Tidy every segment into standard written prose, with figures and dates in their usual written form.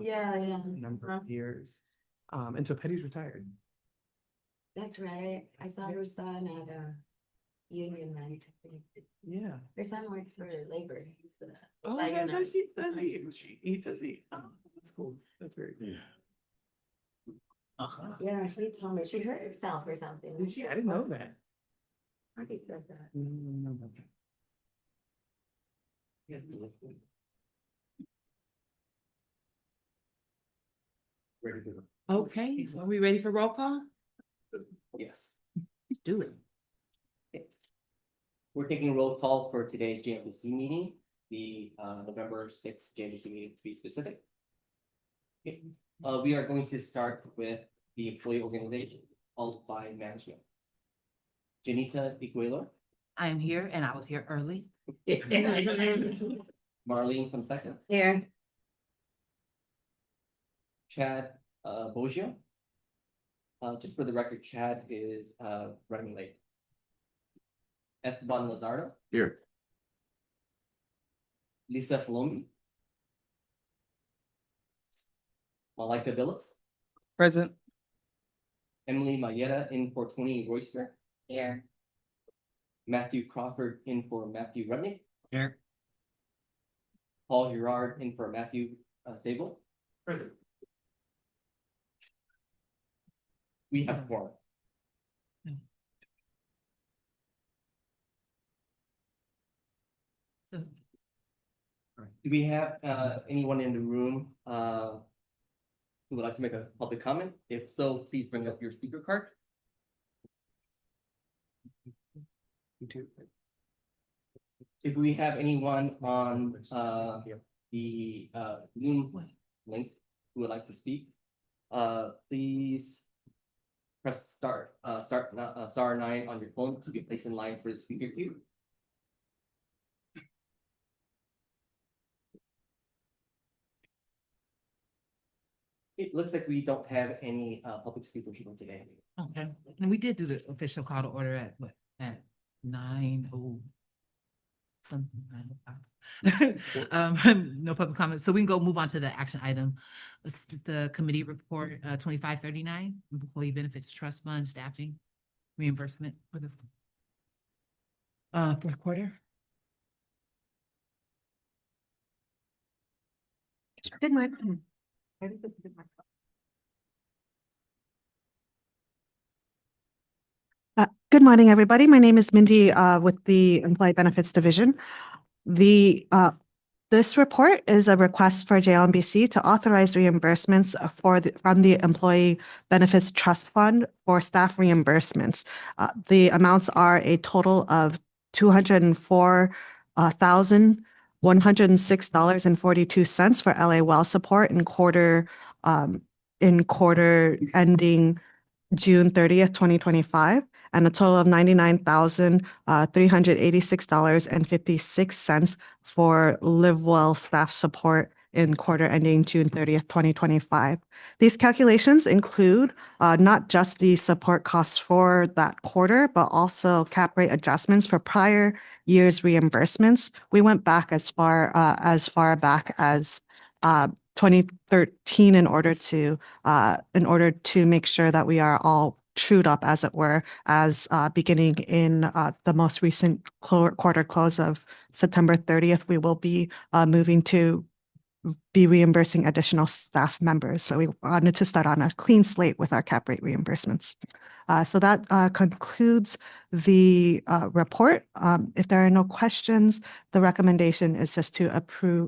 Yeah, yeah. a number of years. And so Petty's retired. That's right. I saw her son at a union night. Yeah. Her son works for labor. He's the. Oh, yeah, does he? Does he? He says he. Oh, that's cool. That's very cool. Yeah, she told me she hurt herself or something. Did she? I didn't know that. I think said that. No. Okay, so are we ready for roll call? Yes. Let's do it. We're taking a roll call for today's JLMBC meeting, the November 6th JLMBC meeting to be specific. Okay. We are going to start with the employee organization, followed by management. Janita Iguelo, I am here and I was here early. Marlene Fonseca, Here. Chad Boggio. Just for the record, Chad is running late. Esteban Lazardo, Here. Lisa Palombi, Malika Billups, Present. Emily Mayetta in for Tony Royster, Here. Matthew Crawford in for Matthew Rudnick, Here. Paul Girard in for Matthew Sable. Present. We have four. Do we have anyone in the room who would like to make a public comment? If so, please bring up your speaker card. You too. If we have anyone on the Zoom link who would like to speak, please press star 9 on your phone to be placed in line for the speaker queue. It looks like we don't have any public speakers for today. Okay, and we did do the official call to order at what, at 9:00 something. 9:05. No public comments, so we can go move on to the action item. It's the committee report 2539, employee benefits trust fund staffing reimbursement for the fourth quarter. Good morning. I think this is good. Good morning, everybody. My name is Mindy with the Employee Benefits Division. This report is a request for JLMBC to authorize reimbursements from the Employee Benefits Trust Fund for staff reimbursements. The amounts are a total of $204,106.42 for LA Well Support in quarter ending June 30th, 2025, and a total of $99,386.56 for LiveWell staff support in quarter ending June 30th, 2025. These calculations include not just the support costs for that quarter, but also cap rate adjustments for prior years' reimbursements. We went back as far back as 2013 in order to make sure that we are all trued up, as it were, as beginning in the most recent quarter close of September 30th, we will be moving to be reimbursing additional staff members. So we wanted to start on a clean slate with our cap rate reimbursements. So that concludes the report. If there are no questions, the recommendation is just to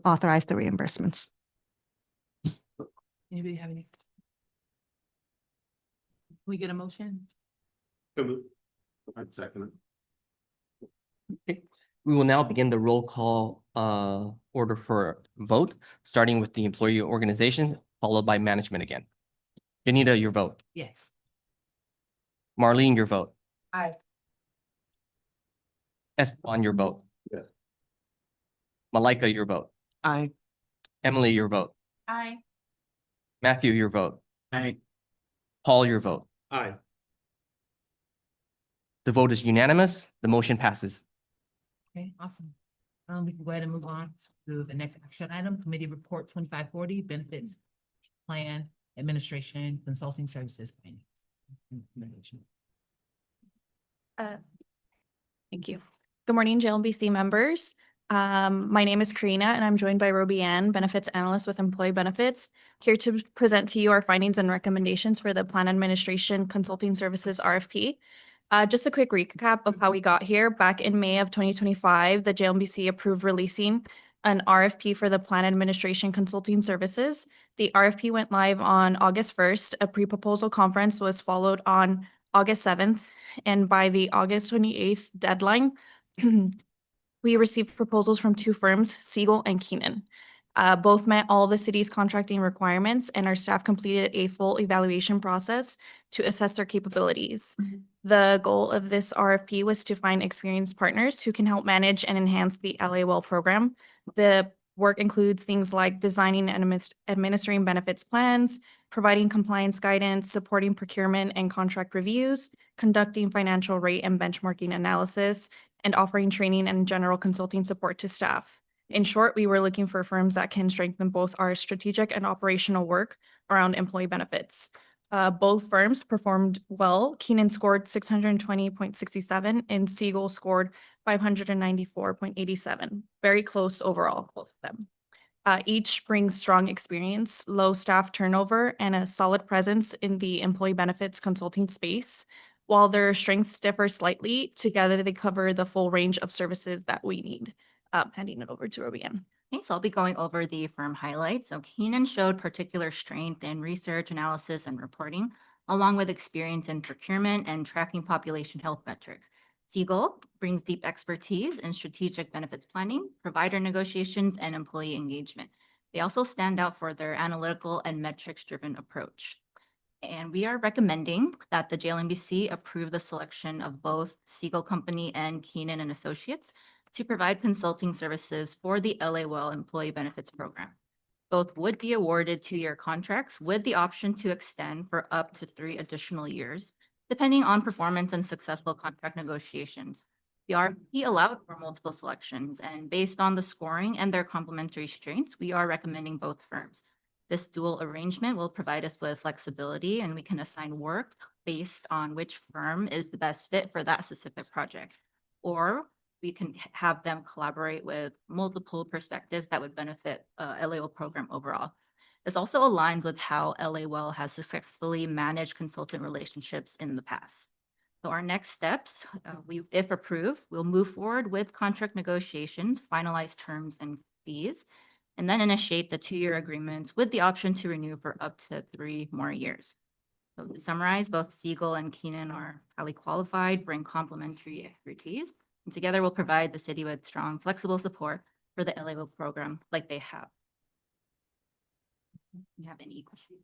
authorize the reimbursements. Anybody have any? Can we get a motion? I'd second it. Okay. We will now begin the roll call order for vote, starting with the employee organization, followed by management again. Janita, your vote. Yes. Marlene, your vote. Aye. Esteban, your vote. Yes. Malika, your vote. Aye. Emily, your vote. Aye. Matthew, your vote. Aye. Paul, your vote. Aye. The vote is unanimous. The motion passes. Okay, awesome. We can go ahead and move on to the next action item, committee report 2540, benefits plan, administration, consulting services planning. Thank you. Good morning, JLMBC members. My name is Karina and I'm joined by Roby Ann, Benefits Analyst with Employee Benefits, here to present to you our findings and recommendations for the Plan Administration Consulting Services RFP. Just a quick recap of how we got here. Back in May of 2025, the JLMBC approved releasing an RFP for the Plan Administration Consulting Services. The RFP went live on August 1st. A pre-proposal conference was followed on August 7th. And by the August 28th deadline, we received proposals from two firms, Siegel and Keenan. Both met all the city's contracting requirements, and our staff completed a full evaluation process to assess their capabilities. The goal of this RFP was to find experienced partners who can help manage and enhance the LA Well program. The work includes things like designing and administering benefits plans, providing compliance guidance, supporting procurement and contract reviews, conducting financial rate and benchmarking analysis, and offering training and general consulting support to staff. In short, we were looking for firms that can strengthen both our strategic and operational work around employee benefits. Both firms performed well. Keenan scored 620.67 and Siegel scored 594.87. Very close overall, both of them. Each brings strong experience, low staff turnover, and a solid presence in the employee benefits consulting space. While their strengths differ slightly, together they cover the full range of services that we need. Handing it over to Roby Ann. Okay, so I'll be going over the firm highlights. So Keenan showed particular strength in research, analysis, and reporting, along with experience in procurement and tracking population health metrics. Siegel brings deep expertise in strategic benefits planning, provider negotiations, and employee engagement. They also stand out for their analytical and metrics-driven approach. And we are recommending that the JLMBC approve the selection of both Siegel Company and Keenan and Associates to provide consulting services for the LA Well Employee Benefits Program. Both would be awarded 2-year contracts with the option to extend for up to 3 additional years, depending on performance and successful contract negotiations. The RFP allowed for multiple selections, and based on the scoring and their complementary strengths, we are recommending both firms. This dual arrangement will provide us with flexibility, and we can assign work based on which firm is the best fit for that specific project. Or we can have them collaborate with multiple perspectives that would benefit LA Well program overall. This also aligns with how LA Well has successfully managed consultant relationships in the past. So our next steps, if approved, we'll move forward with contract negotiations, finalize terms and fees, and then initiate the 2-year agreements with the option to renew for up to 3 more years. So to summarize, both Siegel and Keenan are highly qualified, bring complementary expertise, and together will provide the city with strong, flexible support for the LA Well program like they have. Do you have any questions?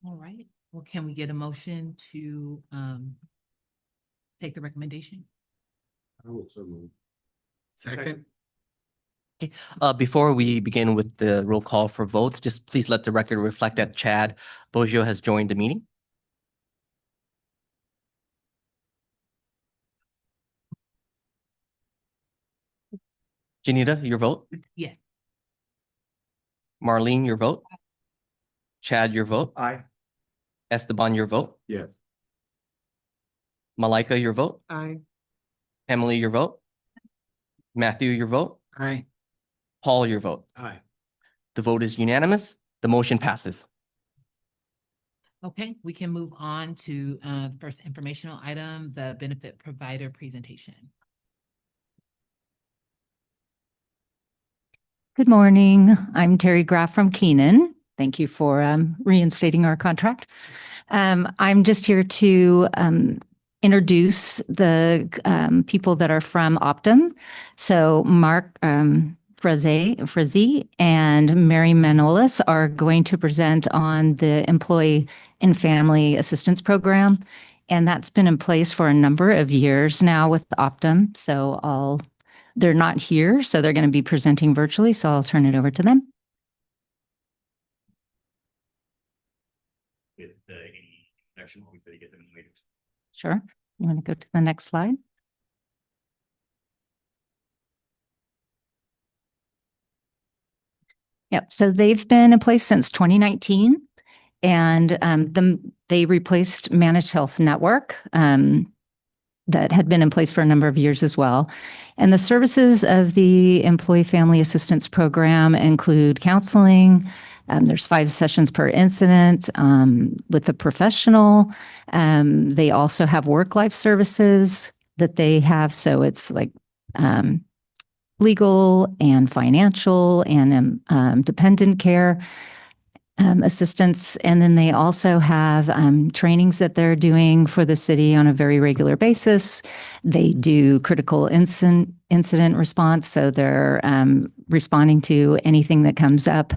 All right, well, can we get a motion to take the recommendation? I will so move. Second. Before we begin with the roll call for votes, just please let the record reflect that Chad Boggio has joined the meeting. Janita, your vote? Yes. Marlene, your vote? Chad, your vote? Aye. Esteban, your vote? Yes. Malika, your vote? Aye. Emily, your vote? Matthew, your vote? Aye. Paul, your vote? Aye. The vote is unanimous. The motion passes. Okay, we can move on to the first informational item, the benefit provider presentation. Good morning. I'm Terry Graff from Keenan. Thank you for reinstating our contract. I'm just here to introduce the people that are from Optum. So Mark Frazee and Mary Manolis are going to present on the Employee and Family Assistance Program. And that's been in place for a number of years now with Optum. So they're not here, so they're going to be presenting virtually. So I'll turn it over to them. With any connection, we better get them later. Sure. You want to go to the next slide? Yep. So they've been in place since 2019, and they replaced Managed Health Network that had been in place for a number of years as well. And the services of the Employee Family Assistance Program include counseling. There's 5 sessions per incident with a professional. They also have work-life services that they have. So it's like legal and financial and dependent care assistance. And then they also have trainings that they're doing for the city on a very regular basis. They do critical incident response. So they're responding to anything that comes up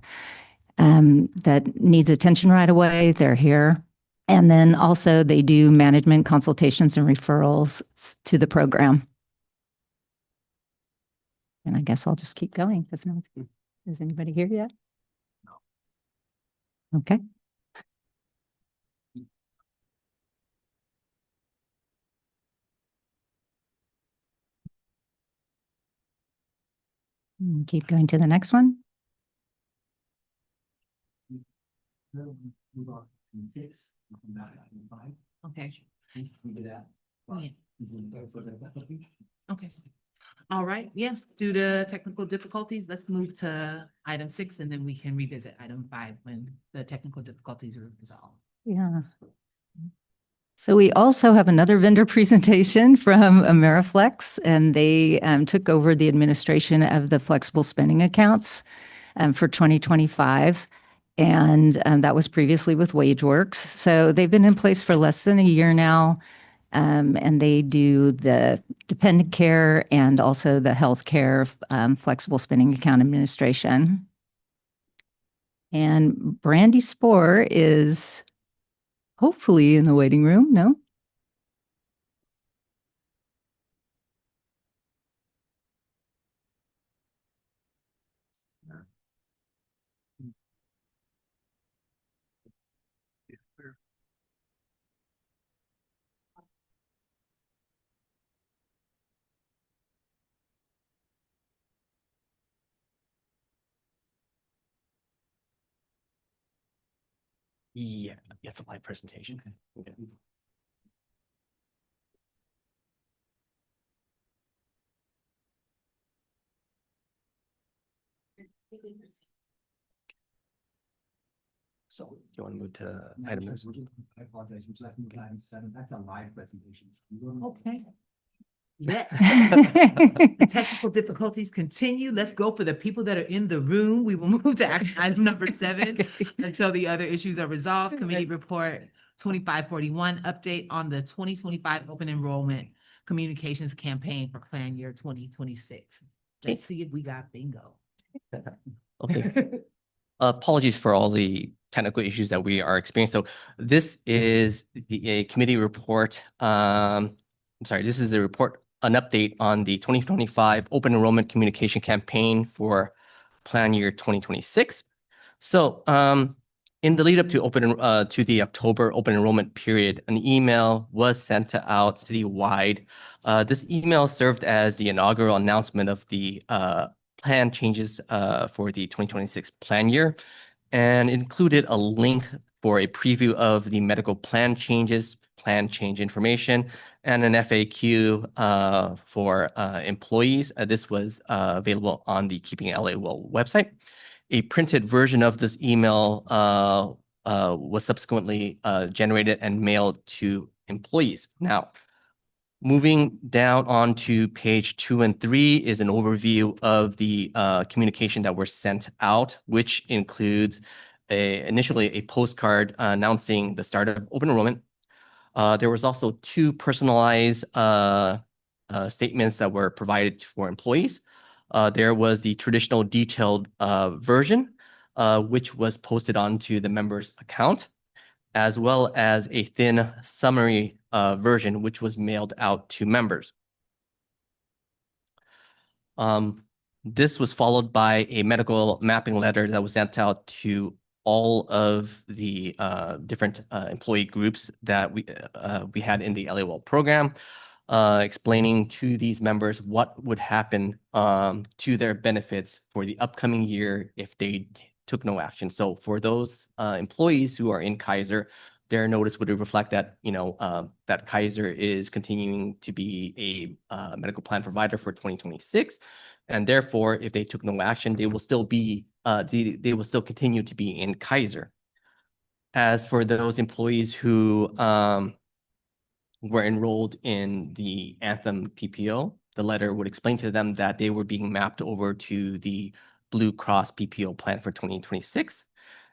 that needs attention right away. They're here. And then also they do management consultations and referrals to the program. And I guess I'll just keep going. If not, is anybody here yet? Okay. Keep going to the next one. Okay. Okay. All right, yes, due to technical difficulties, let's move to item 6 and then we can revisit item 5 when the technical difficulties are resolved. Yeah. So we also have another vendor presentation from Ameriflex, and they took over the administration of the flexible spending accounts for 2025. And that was previously with WageWorks. So they've been in place for less than a year now. And they do the dependent care and also the healthcare flexible spending account administration. And Brandy Spohr is hopefully in the waiting room. No? Yeah, it's a live presentation. Okay. So do you want to move to item? I apologize, would you like to move to item 7? That's a live presentation. Okay. Yeah. The technical difficulties continue. Let's go for the people that are in the room. We will move to action item number 7 until the other issues are resolved. Committee report 2541, update on the 2025 open enrollment communications campaign for plan year 2026. Let's see if we got bingo. Okay. Apologies for all the technical issues that we are experiencing. So this is a committee report. I'm sorry, this is the report, an update on the 2025 open enrollment communication campaign for plan year 2026. So in the lead up to to the October open enrollment period, an email was sent out citywide. This email served as the inaugural announcement of the plan changes for the 2026 plan year, and included a link for a preview of the medical plan changes, plan change information, and an FAQ for employees. This was available on the Keeping LA Well website. A printed version of this email was subsequently generated and mailed to employees. Now, moving down onto page 2 and 3 is an overview of the communication that were sent out, which includes initially a postcard announcing the start of open enrollment. There was also 2 personalized statements that were provided for employees. There was the traditional detailed version, which was posted onto the member's account, as well as a thin summary version, which was mailed out to members. This was followed by a medical mapping letter that was sent out to all of the different employee groups that we had in the LAWell program. explaining to these members what would happen to their benefits for the upcoming year if they took no action. So for those employees who are in Kaiser, their notice would reflect that, that Kaiser is continuing to be a medical plan provider for 2026. And therefore, if they took no action, they will still be, they will still continue to be in Kaiser. As for those employees who were enrolled in the Anthem PPO, the letter would explain to them that they were being mapped over to the Blue Cross PPO plan for 2026.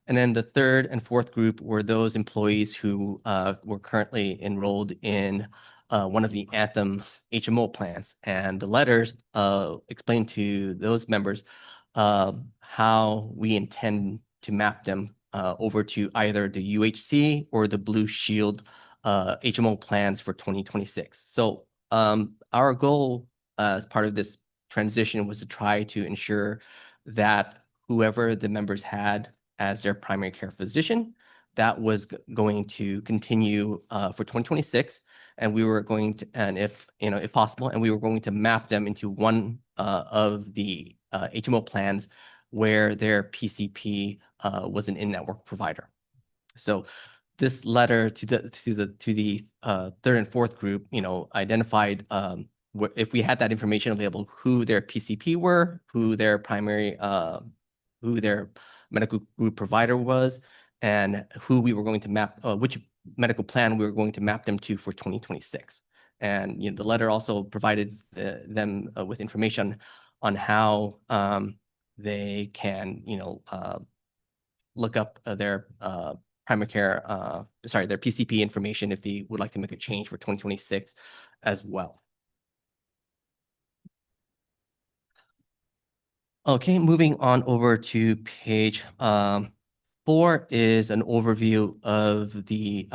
And then the third and fourth group were those employees who were currently enrolled in one of the Anthem HMO plans. And the letters explained to those members how we intend to map them over to either the UHC or the Blue Shield HMO plans for 2026. So our goal as part of this transition was to try to ensure that whoever the members had as their primary care physician, that was going to continue for 2026. And we were going to, and if possible, and we were going to map them into one of the HMO plans where their PCP was an in-network provider. So this letter to the third and fourth group, identified if we had that information available, who their PCP were, who their primary, who their medical group provider was, and who we were going to map, which medical plan we were going to map them to for 2026. And the letter also provided them with information on how they can, look up their primary care, their PCP information if they would like to make a change for 2026 as well. Okay, moving on over to page 4 is an overview of the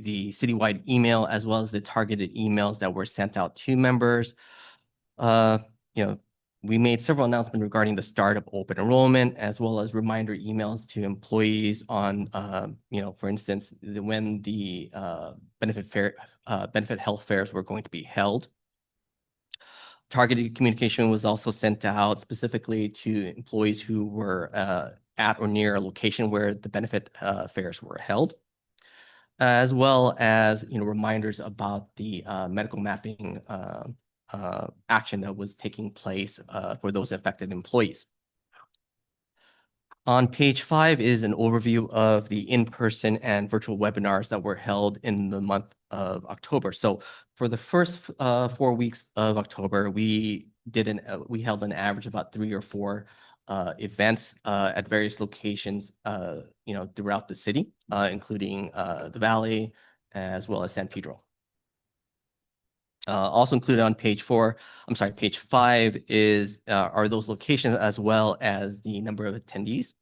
citywide email as well as the targeted emails that were sent out to members. We made several announcements regarding the start of open enrollment, as well as reminder emails to employees on, for instance, when the benefit health fairs were going to be held. Targeted communication was also sent out specifically to employees who were at or near a location where the benefit fairs were held, as well as reminders about the medical mapping action that was taking place for those affected employees. On page 5 is an overview of the in-person and virtual webinars that were held in the month of October. So for the first 4 weeks of October, we held an average of about 3 or 4 events at various locations, throughout the city, including the Valley as well as San Pedro. Also included on page 5 are those locations as well as the number of attendees.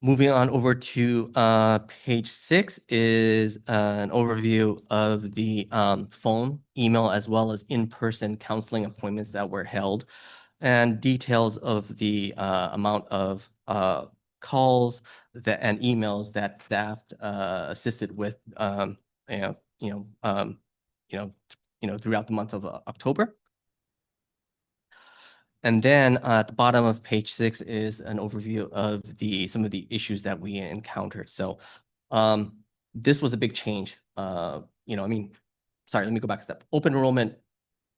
Moving on over to page 6 is an overview of the phone, email, as well as in-person counseling appointments that were held, and details of the amount of calls and emails that staff assisted with, throughout the month of October. And then at the bottom of page 6 is an overview of some of the issues that we encountered. So this was a big change. Let me go back a step. Open enrollment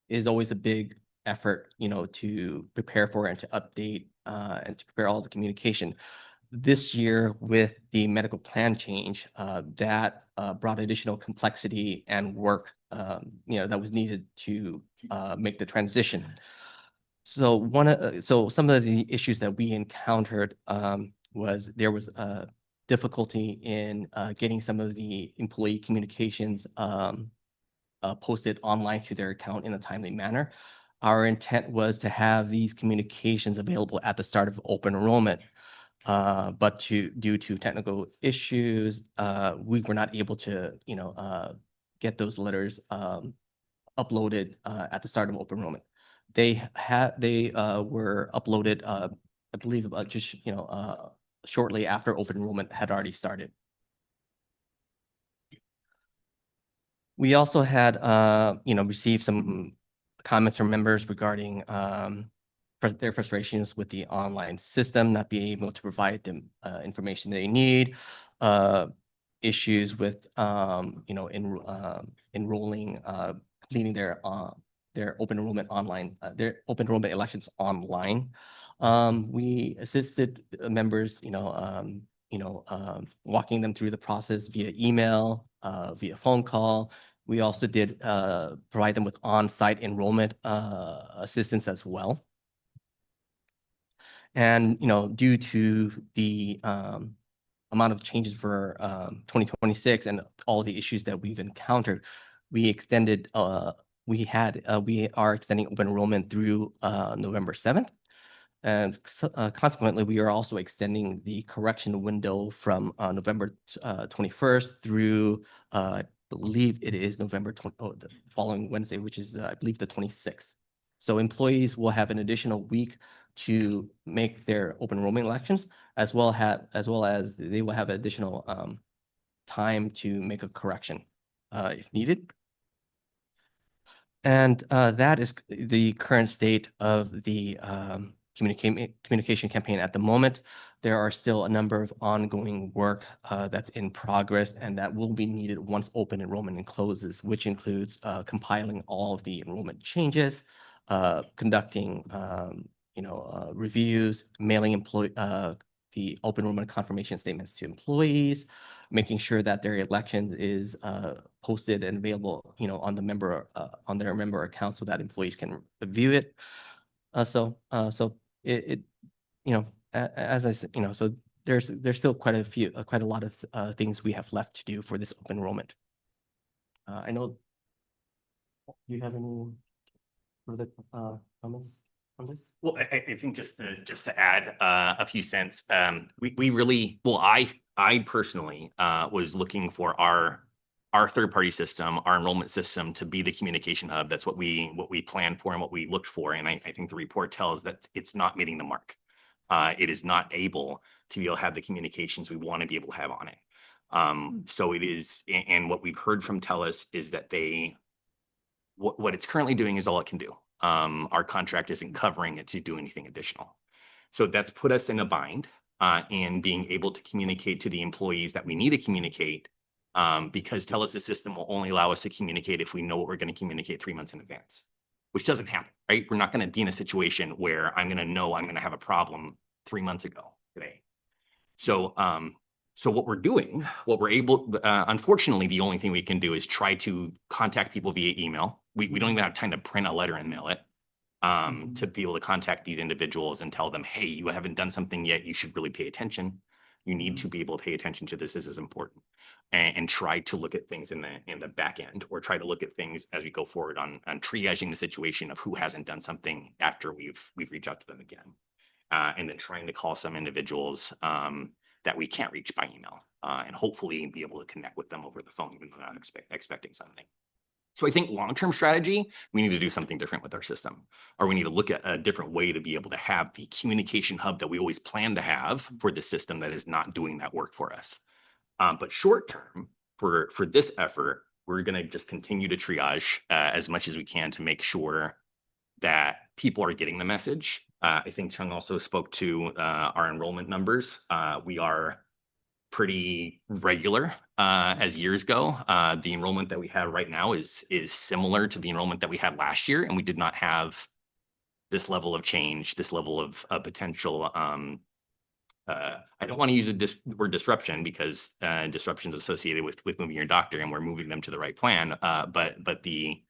is always a big effort, to prepare for and to update and to prepare all the communication. This year with the medical plan change, that brought additional complexity and work, that was needed to make the transition. So some of the issues that we encountered was there was difficulty in getting some of the employee communications posted online to their account in a timely manner. Our intent was to have these communications available at the start of open enrollment. But due to technical issues, we were not able to, get those letters uploaded at the start of open enrollment. They were uploaded, I believe, about just shortly after open enrollment had already started. We also had, received some comments from members regarding their frustrations with the online system, not being able to provide them information they need, issues with, enrolling, completing their open enrollment online, their open enrollment elections online. We assisted members, walking them through the process via email, via phone call. We also did provide them with on-site enrollment assistance as well. And, due to the amount of changes for 2026 and all the issues that we've encountered, we extended, we are extending open enrollment through November 7th. And consequently, we are also extending the correction window from November 21st through, I believe it is November the following Wednesday, which is, I believe, the 26th. So employees will have an additional week to make their open enrollment elections, as well as they will have additional time to make a correction if needed. And that is the current state of the communication campaign at the moment. There are still a number of ongoing work that's in progress and that will be needed once open enrollment closes, which includes compiling all of the enrollment changes, conducting reviews, mailing the open enrollment confirmation statements to employees, making sure that their elections is posted and available, on their member account so that employees can view it. So as I said, so there's still quite a lot of things we have left to do for this open enrollment. I know. Do you have any further comments on this? Well, I think just to add a few cents, we really, well, I personally was looking for our third-party system, our enrollment system, to be the communication hub. That's what we planned for and what we looked for. And I think the report tells that it's not meeting the mark. It is not able to be able to have the communications we want to be able to have on it. So it is, and what we've heard from TELUS is that what it's currently doing is all it can do. Our contract isn't covering it to do anything additional. So that's put us in a bind in being able to communicate to the employees that we need to communicate, because TELUS' system will only allow us to communicate if we know what we're going to communicate 3 months in advance, which doesn't happen, right? We're not going to be in a situation where I'm going to know I'm going to have a problem 3 months ago today. So, so what we're doing, what we're able, unfortunately, the only thing we can do is try to contact people via email. We don't even have time to print a letter and mail it to be able to contact these individuals and tell them, hey, you haven't done something yet. You should really pay attention. You need to be able to pay attention to this. This is important. And try to look at things in the back end, or try to look at things as we go forward on triaging the situation of who hasn't done something after we've reached out to them again. And then trying to call some individuals that we can't reach by email, and hopefully be able to connect with them over the phone, even though they're not expecting something. So I think long-term strategy, we need to do something different with our system, or we need to look at a different way to be able to have the communication hub that we always plan to have for the system that is not doing that work for us. But short-term, for this effort, we're going to just continue to triage as much as we can to make sure that people are getting the message. I think Chung also spoke to our enrollment numbers. We are pretty regular as years go. The enrollment that we have right now is similar to the enrollment that we had last year, and we did not have this level of change, this level of potential. I don't want to use the word disruption, because disruption is associated with moving your doctor, and we're moving them to the right plan. But the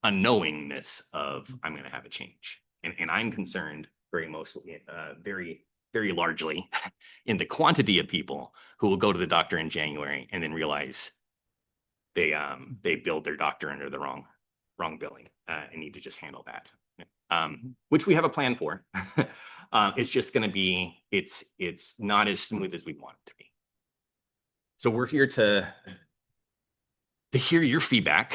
unknowingness of I'm going to have a change, and I'm concerned very largely in the quantity of people who will go to the doctor in January and then realize they billed their doctor under the wrong billing and need to just handle that, which we have a plan for. It's just going to be, it's not as smooth as we want it to be. So we're here to hear your feedback.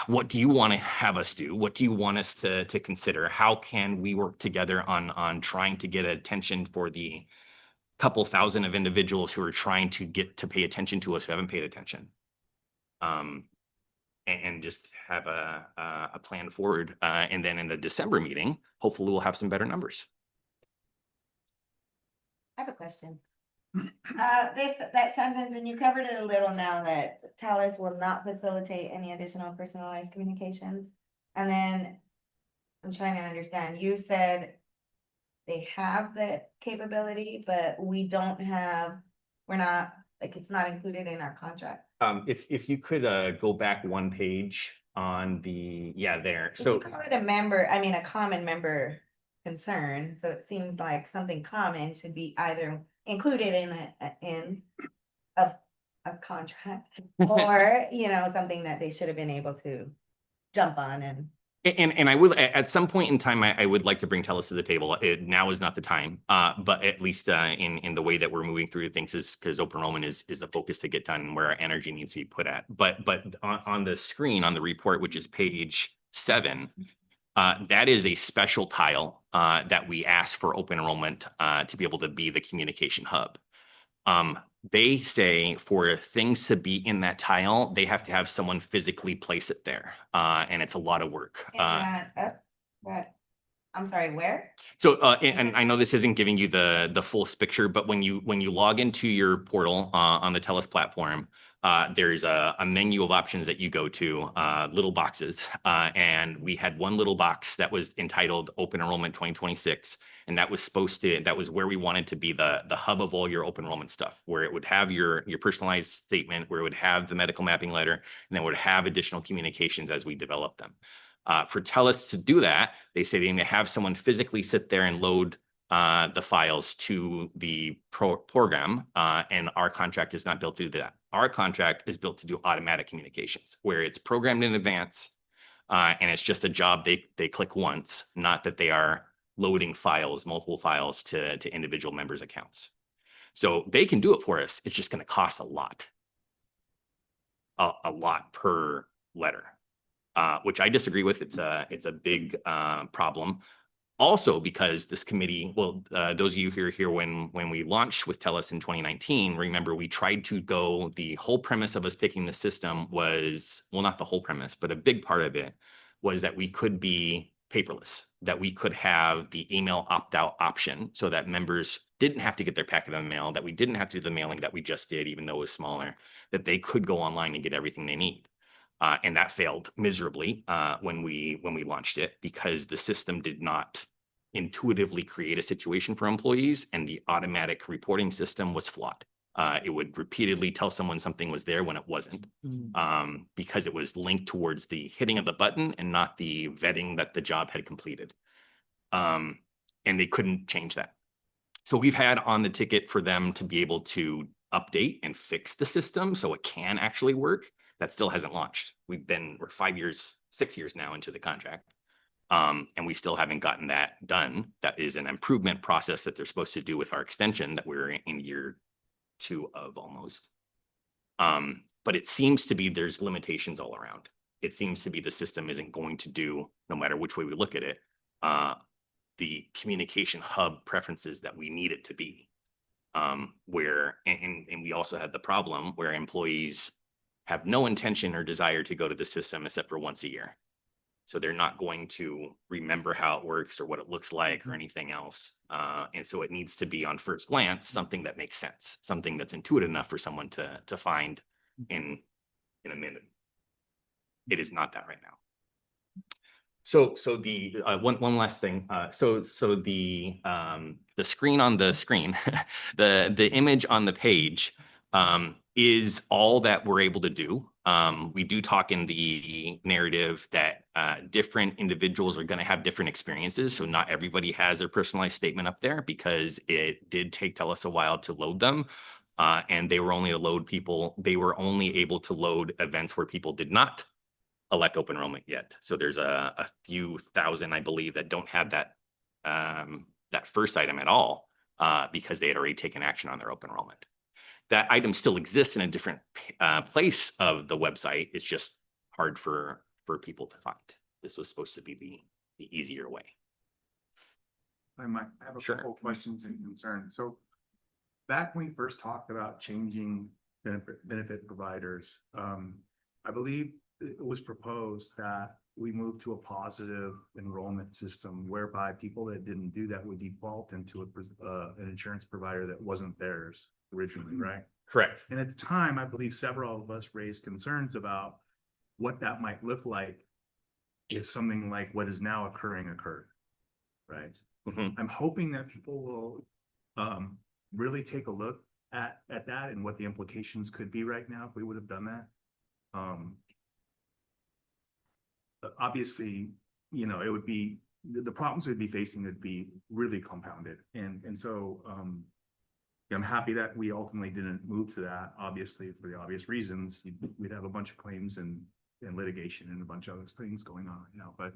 What do you want to have us do? What do you want us to consider? How can we work together on trying to get attention for the couple thousand of individuals who are trying to get to pay attention to us who haven't paid attention? and just have a plan forward. And then in the December meeting, hopefully we'll have some better numbers. I have a question. That sentence, and you covered it a little now, that TALIS will not facilitate any additional personalized communications. And then I'm trying to understand, you said they have the capability, but we're not, like, it's not included in our contract. If you could go back one page on the, there. So So you call it a common member concern, so it seems like something common should be either included in a contract, or, something that they should have been able to jump on And I will, at some point in time, I would like to bring TELUS to the table. Now is not the time, but at least in the way that we're moving through things is because open enrollment is the focus to get done and where our energy needs to be put at. But on the screen, on the report, which is page 7, that is a special tile that we ask for open enrollment to be able to be the communication hub. They say for things to be in that tile, they have to have someone physically place it there. And it's a lot of work. I'm sorry, where? So, and I know this isn't giving you the full picture, but when you log into your portal on the TELUS platform, there's a menu of options that you go to, little boxes, and we had one little box that was entitled Open Enrollment 2026, and that was where we wanted to be the hub of all your open enrollment stuff, where it would have your personalized statement, where it would have the medical mapping letter, and then would have additional communications as we develop them. For TELUS to do that, they say they need to have someone physically sit there and load the files to the program, and our contract is not built to do that. Our contract is built to do automatic communications, where it's programmed in advance, and it's just a job they click once, not that they are loading files, multiple files to individual members' accounts. So they can do it for us. It's just going to cost a lot per letter. Which I disagree with. It's a big problem. Also, because this committee, those of you who are here when we launched with TELUS in 2019, remember we tried to go, the whole premise of us picking the system was, well, not the whole premise, but a big part of it was that we could be paperless, that we could have the email opt-out option so that members didn't have to get their packet of mail, that we didn't have to do the mailing that we just did, even though it was smaller, that they could go online and get everything they need. And that failed miserably when we launched it, because the system did not intuitively create a situation for employees, and the automatic reporting system was flawed. It would repeatedly tell someone something was there when it wasn't, because it was linked towards the hitting of the button and not the vetting that the job had completed. And they couldn't change that. So we've had on the ticket for them to be able to update and fix the system so it can actually work. That still hasn't launched. We're 6 years now into the contract. And we still haven't gotten that done. That is an improvement process that they're supposed to do with our extension that we're in year 2 of almost. But it seems to be there's limitations all around. It seems to be the system isn't going to do, no matter which way we look at it, the communication hub preferences that we need it to be. And we also had the problem where employees have no intention or desire to go to the system except for once a year. So they're not going to remember how it works or what it looks like or anything else. And so it needs to be, on first glance, something that makes sense, something that's intuitive enough for someone to find in a minute. It is not that right now. So the one last thing. So the screen on the screen, the image on the page is all that we're able to do. We do talk in the narrative that different individuals are going to have different experiences. So not everybody has their personalized statement up there, because it did take TELUS a while to load them. And they were only able to load events where people did not elect open enrollment yet. So there's a few thousand, I believe, that don't have that first item at all, because they had already taken action on their open enrollment. That item still exists in a different place of the website. It's just hard for people to find. This was supposed to be the easier way. I might have a couple questions and concerns. So back when we first talked about changing benefit providers, I believe it was proposed that we move to a positive enrollment system whereby people that didn't do that would default into an insurance provider that wasn't theirs originally, right? Correct. And at the time, I believe several of us raised concerns about what that might look like if something like what is now occurring occurred, right? Mhm. I'm hoping that people will really take a look at that and what the implications could be right now if we would have done that. But obviously, you know, it would be, the problems we'd be facing would be really compounded. And so I'm happy that we ultimately didn't move to that, obviously, for the obvious reasons. We'd have a bunch of claims and litigation and a bunch of other things going on, you know. But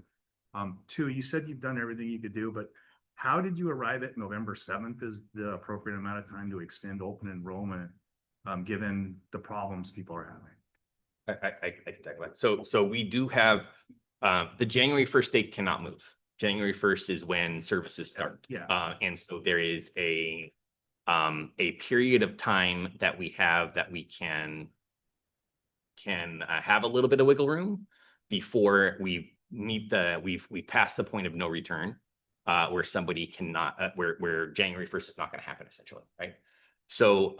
two, you said you've done everything you could do, but how did you arrive at November 7th as the appropriate amount of time to extend open enrollment, given the problems people are having? I can talk about it. So we do have, the January 1st date cannot move. January 1st is when services start. Yeah. And so there is a period of time that we have that we can have a little bit of wiggle room before we meet we pass the point of no return, where somebody cannot, where January 1st is not going to happen, essentially, right? So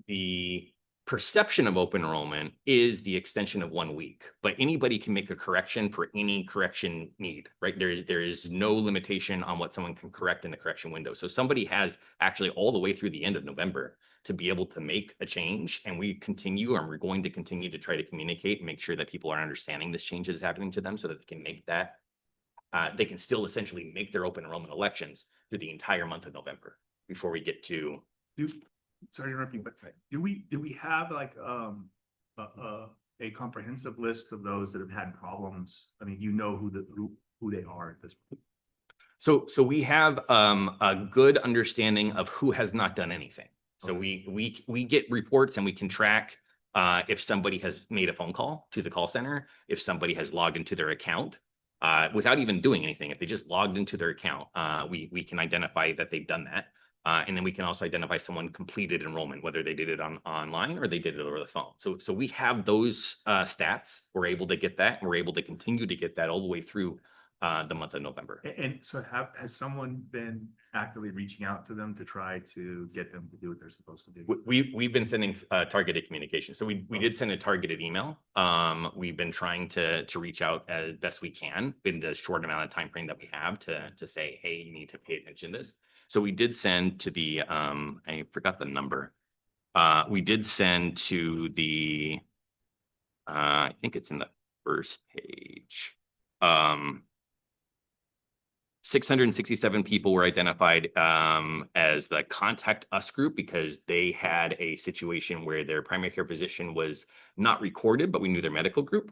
the perception of open enrollment is the extension of 1 week, but anybody can make a correction for any correction need, right? There is no limitation on what someone can correct in the correction window. So somebody has actually all the way through the end of November to be able to make a change, and we're going to continue to try to communicate and make sure that people are understanding this change is happening to them so that they can make that, they can still essentially make their open enrollment elections through the entire month of November before we get to. Sorry to interrupt you, but do we have like a comprehensive list of those that have had problems? I mean, you know who they are at this point. So we have a good understanding of who has not done anything. So we get reports and we can track if somebody has made a phone call to the call center, if somebody has logged into their account without even doing anything. If they just logged into their account, we can identify that they've done that. And then we can also identify someone completed enrollment, whether they did it online or they did it over the phone. So we have those stats. We're able to get that, and we're able to continue to get that all the way through the month of November. And so has someone been actively reaching out to them to try to get them to do what they're supposed to do? We've been sending targeted communication. So we did send a targeted email. We've been trying to reach out as best we can in the short amount of time frame that we have to say, hey, you need to pay attention to this. So we did send to the, I forgot the number. We did send to the, I think it's in the first page. 667 people were identified as the Contact Us group because they had a situation where their primary care physician was not recorded, but we knew their medical group.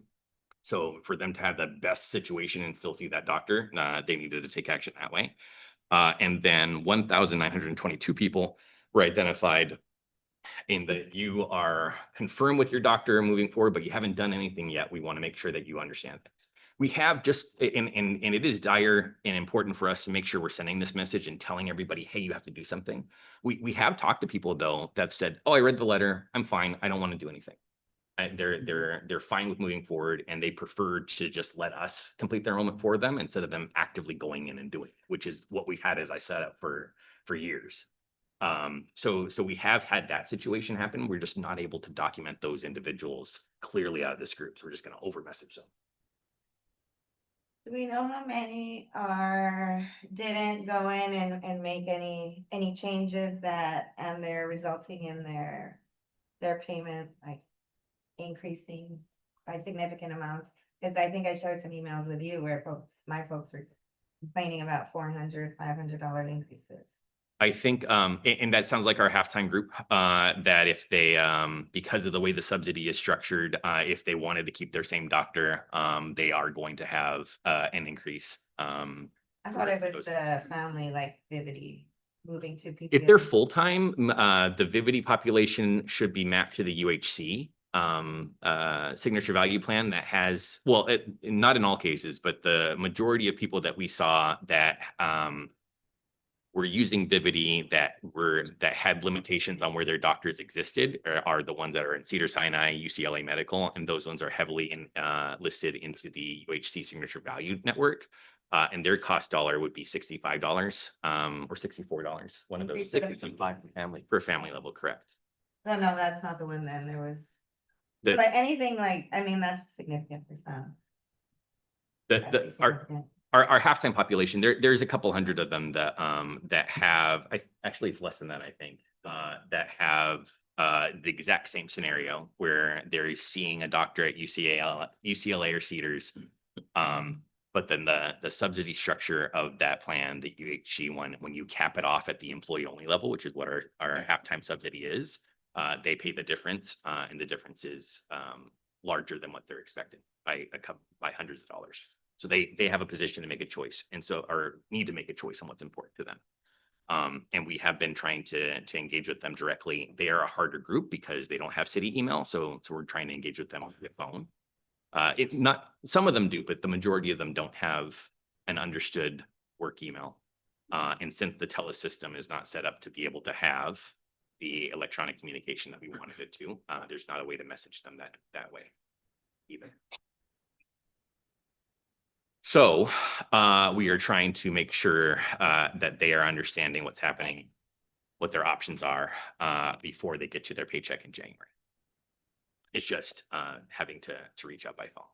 So for them to have the best situation and still see that doctor, they needed to take action that way. And then 1,922 people were identified in that you are confirmed with your doctor moving forward, but you haven't done anything yet. We want to make sure that you understand things. We have just, and it is dire and important for us to make sure we're sending this message and telling everybody, hey, you have to do something. We have talked to people though that said, oh, I read the letter, I'm fine, I don't want to do anything. They're fine with moving forward, and they prefer to just let us complete their enrollment for them instead of them actively going in and doing it, which is what we've had as I set up for years. So we have had that situation happen. We're just not able to document those individuals clearly out of this group. So we're just going to over message them. Do we know how many didn't go in and make any changes and they're resulting in their payment like increasing by significant amounts? Because I think I shared some emails with you where my folks were complaining about $400, $500 increases. I think, and that sounds like our halftime group, that if they, because of the way the subsidy is structured, if they wanted to keep their same doctor, they are going to have an increase. I thought it was the family like Vivity moving to PPO. If they're full-time, the Vivity population should be mapped to the UHC signature value plan that has, well, not in all cases, but the majority of people that we saw that were using Vivity that had limitations on where their doctors existed are the ones that are in Cedars-Sinai, UCLA Medical, and those ones are heavily listed into the UHC signature value network. And their cost dollar would be $65 or $64. One of those, 65 per family level, correct? So no, that's not the one then, there was, The- but anything like, I mean, that's significant for some. That'd be significant. Our halftime population, there's a couple hundred of them that have, actually it's less than that, I think, that have the exact same scenario where they're seeing a doctor at UCLA or Cedars. But then the subsidy structure of that plan, the UHC one, when you cap it off at the employee only level, which is what our halftime subsidy is, they pay the difference, and the difference is larger than what they're expecting by hundreds of dollars. So they have a position to make a choice, and so or need to make a choice on what's important to them. And we have been trying to engage with them directly. They are a harder group because they don't have city email, so we're trying to engage with them on the phone. Some of them do, but the majority of them don't have an understood work email. And since the TELUS system is not set up to be able to have the electronic communication that we wanted it to, there's not a way to message them that way either. So we are trying to make sure that they are understanding what's happening, what their options are before they get to their paycheck in January. It's just having to reach out by phone.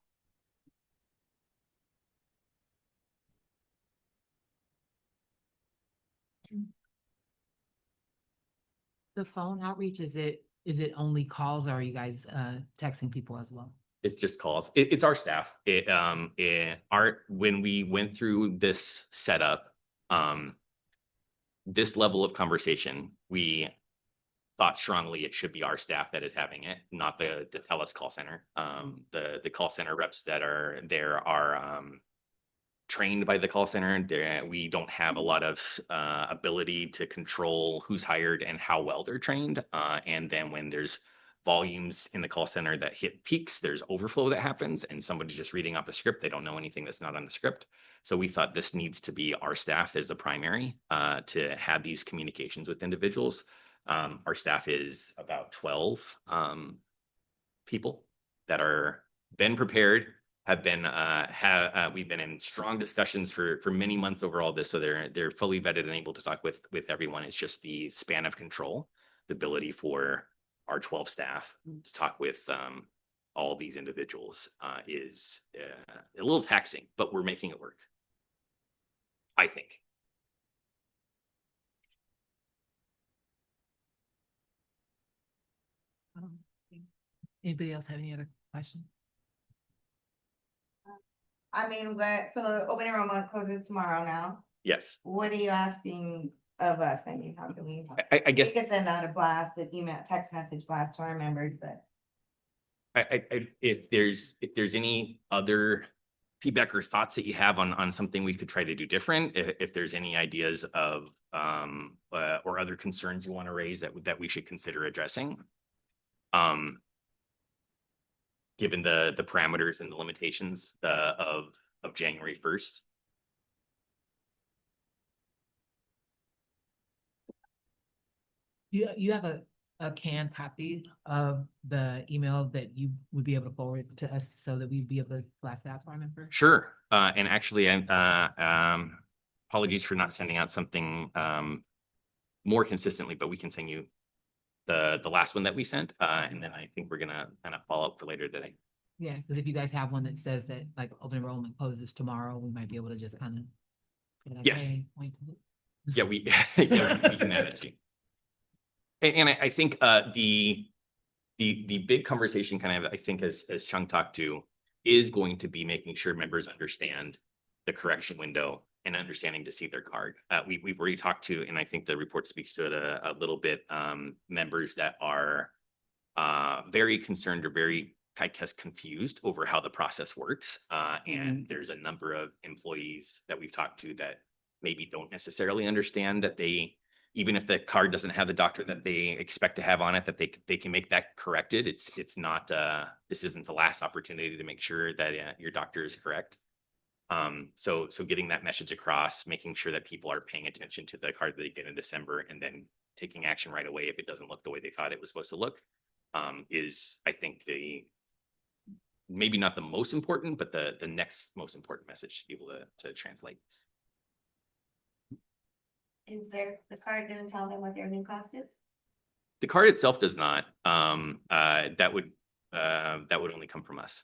The phone outreach, is it only calls, or are you guys texting people as well? It's just calls. It's our staff. When we went through this setup, this level of conversation, we thought strongly it should be our staff that is having it, not the TELUS call center. The call center reps that are there are trained by the call center. We don't have a lot of ability to control who's hired and how well they're trained. And then when there's volumes in the call center that hit peaks, there's overflow that happens, and somebody's just reading off a script. They don't know anything that's not on the script. So we thought this needs to be our staff as the primary to have these communications with individuals. Our staff is about 12 people that are been prepared, have been we've been in strong discussions for many months over all this. So they're fully vetted and able to talk with everyone. It's just the span of control, the ability for our 12 staff to talk with all these individuals is a little taxing, but we're making it work, I think. Anybody else have any other questions? I mean, so the open enrollment closes tomorrow now. Yes. What are you asking of us? I mean, how can we? I guess We could send out a blast, an email, text message blast to our members, but. If there's any other feedback or thoughts that you have on something we could try to do different, if there's any ideas of or other concerns you want to raise that we should consider addressing, given the parameters and the limitations of January 1st. You have a canned copy of the email that you would be able to forward to us so that we'd be able to blast that to our members? Sure. And actually, apologies for not sending out something more consistently, but we can send you the last one that we sent. And then I think we're gonna kind of follow up for later today. Yeah, because if you guys have one that says that like open enrollment closes tomorrow, we might be able to just kind of. Yes. Yeah, we can add it to you. And I think the big conversation kind of, I think, as Chung talked to, is going to be making sure members understand the correction window and understanding to see their card. We've already talked to, and I think the report speaks to it a little bit, members that are very concerned or very, I guess, confused over how the process works. And there's a number of employees that we've talked to that maybe don't necessarily understand that even if the card doesn't have the doctor that they expect to have on it, that they can make that corrected. It's not, this isn't the last opportunity to make sure that your doctor is correct. So getting that message across, making sure that people are paying attention to the card that they get in December and then taking action right away if it doesn't look the way they thought it was supposed to look, is, I think, maybe not the most important, but the next most important message to be able to translate. Is the card gonna tell them what their new cost is? The card itself does not. That would only come from us.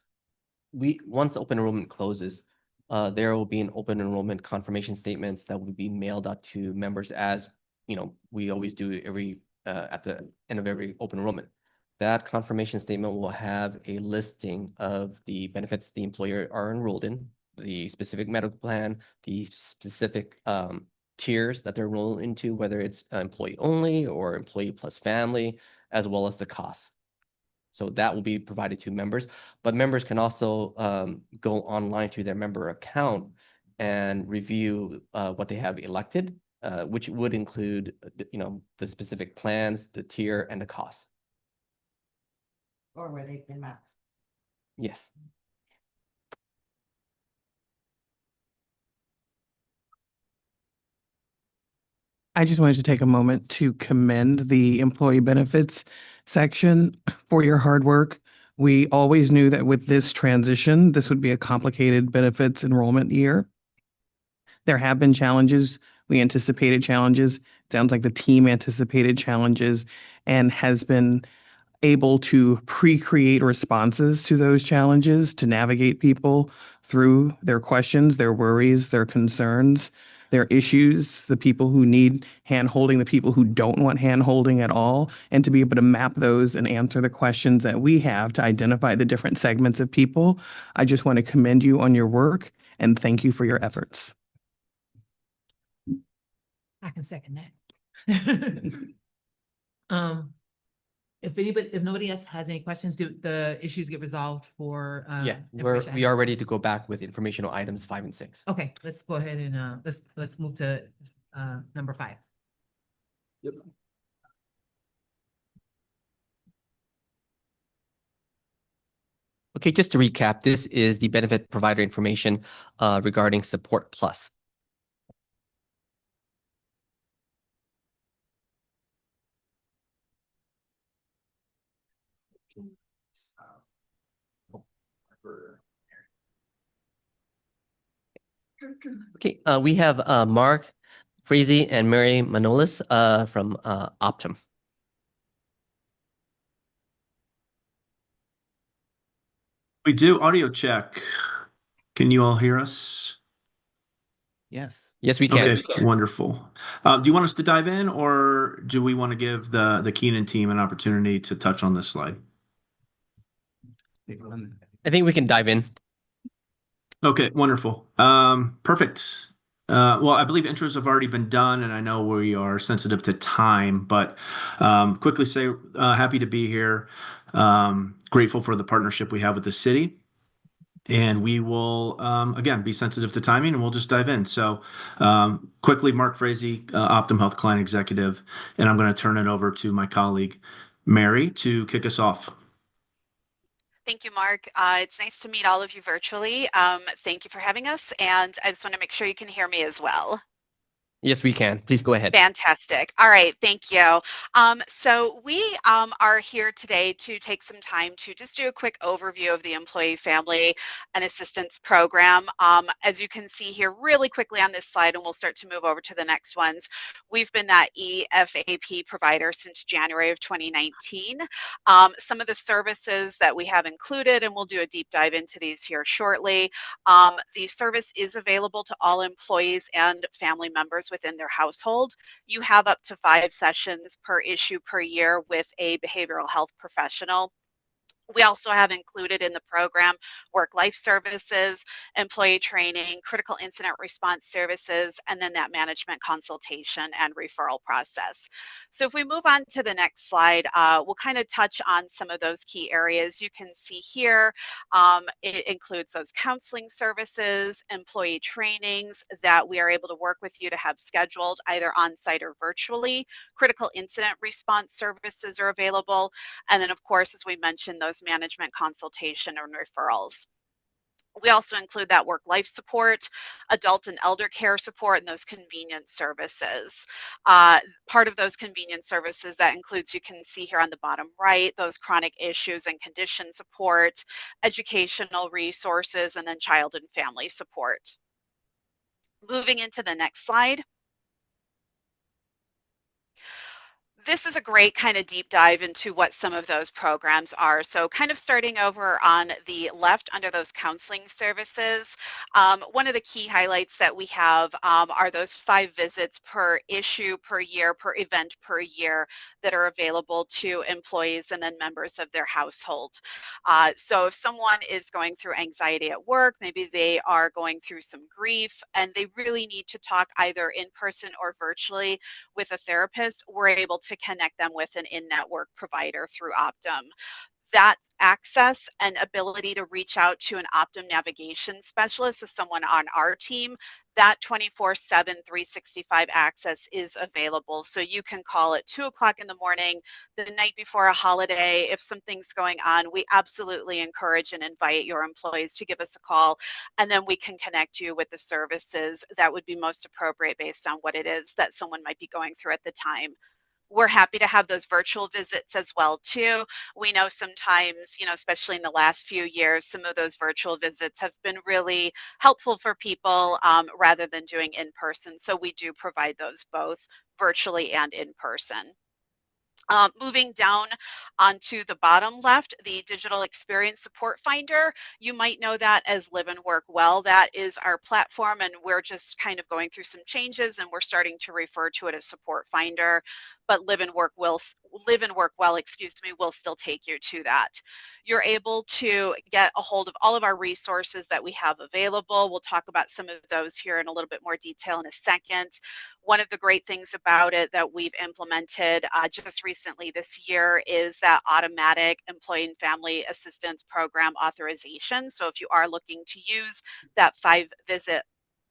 Once open enrollment closes, there will be an open enrollment confirmation statements that will be mailed out to members, as we always do every at the end of every open enrollment. That confirmation statement will have a listing of the benefits the employer are enrolled in, the specific medical plan, the specific tiers that they're enrolled into, whether it's employee only or employee plus family, as well as the costs. So that will be provided to members, but members can also go online to their member account and review what they have elected, which would include, the specific plans, the tier, and the cost. Or where they've been mapped? Yes. I just wanted to take a moment to commend the employee benefits section for your hard work. We always knew that with this transition, this would be a complicated benefits enrollment year. There have been challenges. We anticipated challenges. Sounds like the team anticipated challenges and has been able to pre-create responses to those challenges to navigate people through their questions, their worries, their concerns, their issues, the people who need hand-holding, the people who don't want hand-holding at all, and to be able to map those and answer the questions that we have to identify the different segments of people. I just want to commend you on your work and thank you for your efforts. I can second that. If nobody else has any questions, do the issues get resolved for? Yeah, information we are ready to go back with informational items 5 and 6. Okay, let's go ahead and let's move to number 5. Yep. Okay, just to recap, this is the benefit provider information regarding Support Plus. Okay, we have Mark Frazee and Mary Manolis from Optum. We do audio check. Can you all hear us? Yes. Yes, we can. Okay, wonderful. Do you want us to dive in, or do we want to give the Keenan team an opportunity to touch on this slide? I think we can dive in. Okay, wonderful. Perfect. Well, I believe intros have already been done, and I know we are sensitive to time, but quickly say happy to be here. Grateful for the partnership we have with the city. And we will, again, be sensitive to timing, and we'll just dive in. So quickly, Mark Frazee, Optum Health Client Executive, and I'm going to turn it over to my colleague, Mary, to kick us off. Thank you, Mark. It's nice to meet all of you virtually. Thank you for having us, and I just want to make sure you can hear me as well. Yes, we can. Please go ahead. Fantastic. All right, thank you. So we are here today to take some time to just do a quick overview of the Employee Family and Assistance Program. As you can see here really quickly on this slide, and we'll start to move over to the next ones, we've been that EFAP provider since January of 2019. Some of the services that we have included, and we'll do a deep dive into these here shortly. The service is available to all employees and family members within their household. You have up to 5 sessions per issue per year with a behavioral health professional. We also have included in the program work-life services, employee training, critical incident response services, and then that management consultation and referral process. So if we move on to the next slide, we'll kind of touch on some of those key areas. You can see here, it includes those counseling services, employee trainings that we are able to work with you to have scheduled either on-site or virtually. Critical incident response services are available. And then, of course, as we mentioned, those management consultation and referrals. We also include that work-life support, adult and elder care support, and those convenience services. Part of those convenience services that includes, you can see here on the bottom right, those chronic issues and condition support, educational resources, and then child and family support. Moving into the next slide. This is a great kind of deep dive into what some of those programs are. So kind of starting over on the left under those counseling services, one of the key highlights that we have are those 5 visits per issue per year, per event per year that are available to employees and then members of their household. So if someone is going through anxiety at work, maybe they are going through some grief and they really need to talk either in person or virtually with a therapist, we're able to connect them with an in-network provider through Optum. That access and ability to reach out to an Optum navigation specialist, so someone on our team, that 24/7, 365 access is available. So you can call at 2 o'clock in the morning, the night before a holiday. If something's going on, we absolutely encourage and invite your employees to give us a call, and then we can connect you with the services that would be most appropriate based on what it is that someone might be going through at the time. We're happy to have those virtual visits as well too. We know sometimes, especially in the last few years, some of those virtual visits have been really helpful for people rather than doing in person. So we do provide those both virtually and in person. Moving down onto the bottom left, the Digital Experience Support Finder. You might know that as Live and Work Well. That is our platform, and we're just kind of going through some changes, and we're starting to refer to it as Support Finder. But Live and Work Well, will still take you to that. You're able to get a hold of all of our resources that we have available. We'll talk about some of those here in a little bit more detail in a second. One of the great things about it that we've implemented just recently this year is that automatic employee and family assistance program authorization. So if you are looking to use that 5-visit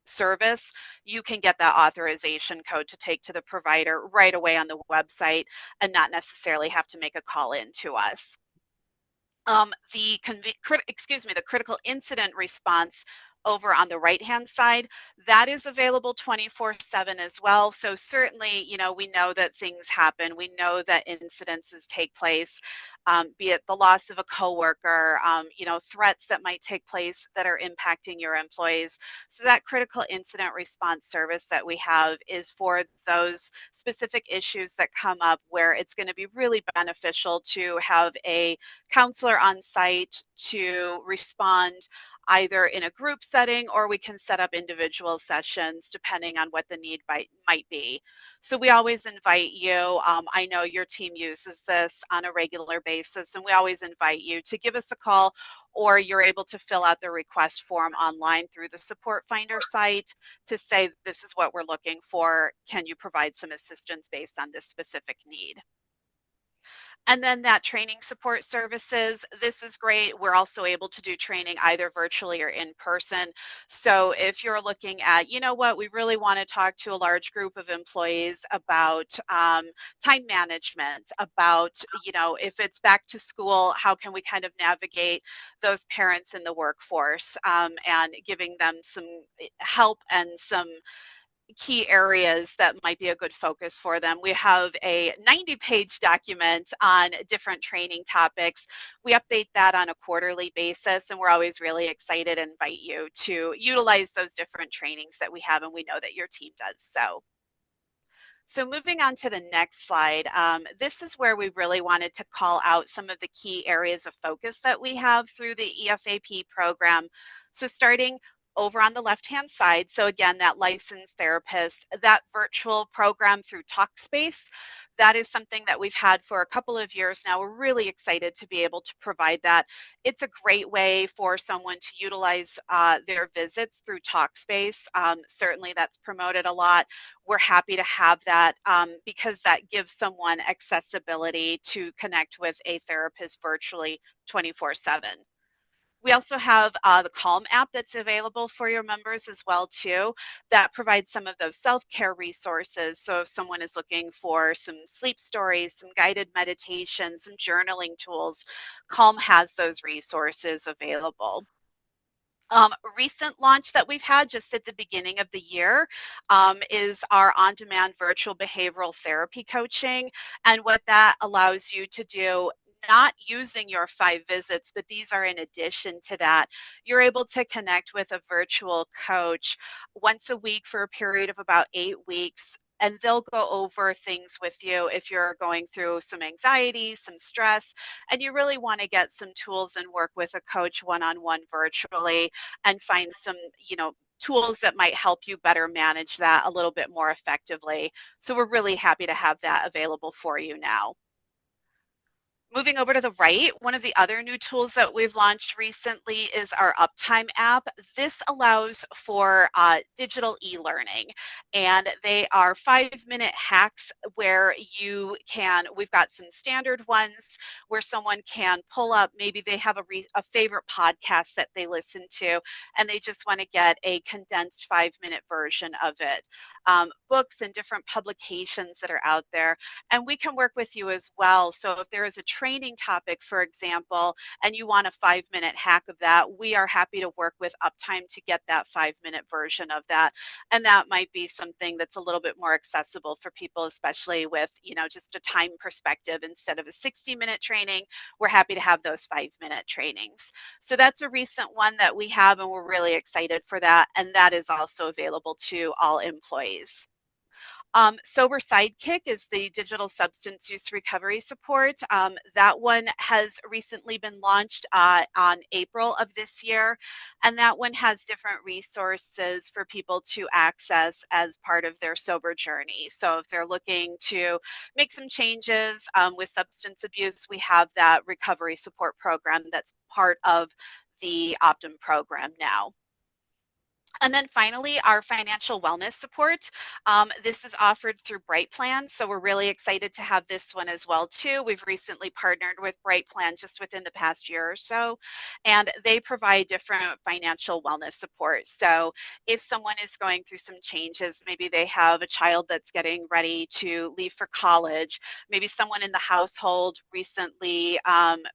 service, you can get that authorization code to take to the provider right away on the website and not necessarily have to make a call in to us. The critical incident response over on the right-hand side, that is available 24/7 as well. So certainly, we know that things happen. We know that incidences take place, be it the loss of a coworker, threats that might take place that are impacting your employees. So that critical incident response service that we have is for those specific issues that come up where it's going to be really beneficial to have a counselor on site to respond either in a group setting, or we can set up individual sessions depending on what the need might be. So we always invite you. I know your team uses this on a regular basis, and we always invite you to give us a call, or you're able to fill out the request form online through the Support Finder site to say, this is what we're looking for. Can you provide some assistance based on this specific need? And then that training support services, this is great. We're also able to do training either virtually or in person. So if you're looking at, we really want to talk to a large group of employees about time management, about, if it's back to school, how can we kind of navigate those parents in the workforce, and giving them some help and some key areas that might be a good focus for them. We have a 90-page document on different training topics. We update that on a quarterly basis, and we're always really excited to invite you to utilize those different trainings that we have, and we know that your team does so. So moving on to the next slide, this is where we really wanted to call out some of the key areas of focus that we have through the EFAP program. So starting over on the left-hand side, so again, that licensed therapist, that virtual program through Talkspace, that is something that we've had for a couple of years now. We're really excited to be able to provide that. It's a great way for someone to utilize their visits through Talkspace. Certainly that's promoted a lot. We're happy to have that because that gives someone accessibility to connect with a therapist virtually 24/7. We also have the Calm app that's available for your members as well too, that provides some of those self-care resources. So if someone is looking for some sleep stories, some guided meditation, some journaling tools, Calm has those resources available. Recent launch that we've had just at the beginning of the year is our on-demand virtual behavioral therapy coaching. And what that allows you to do, not using your 5 visits, but these are in addition to that, you're able to connect with a virtual coach once a week for a period of about 8 weeks. And they'll go over things with you if you're going through some anxiety, some stress, and you really want to get some tools and work with a coach one-on-one virtually and find some, tools that might help you better manage that a little bit more effectively. So we're really happy to have that available for you now. Moving over to the right, one of the other new tools that we've launched recently is our Uptime app. This allows for digital e-learning, and they are 5-minute hacks where we've got some standard ones where someone can pull up, maybe they have a favorite podcast that they listen to, and they just want to get a condensed 5-minute version of it. Books and different publications that are out there, and we can work with you as well. So if there is a training topic, for example, and you want a 5-minute hack of that, we are happy to work with Uptime to get that 5-minute version of that. And that might be something that's a little bit more accessible for people, especially with, just a time perspective. Instead of a 60-minute training, we're happy to have those 5-minute trainings. So that's a recent one that we have, and we're really excited for that. And that is also available to all employees. Sober Sidekick is the digital substance use recovery support. That one has recently been launched on April of this year, and that one has different resources for people to access as part of their sober journey. So if they're looking to make some changes with substance abuse, we have that recovery support program that's part of the Optum program now. And then finally, our financial wellness support. This is offered through Bright Plan, so we're really excited to have this one as well too. We've recently partnered with Bright Plan just within the past year or so, and they provide different financial wellness support. So if someone is going through some changes, maybe they have a child that's getting ready to leave for college, maybe someone in the household recently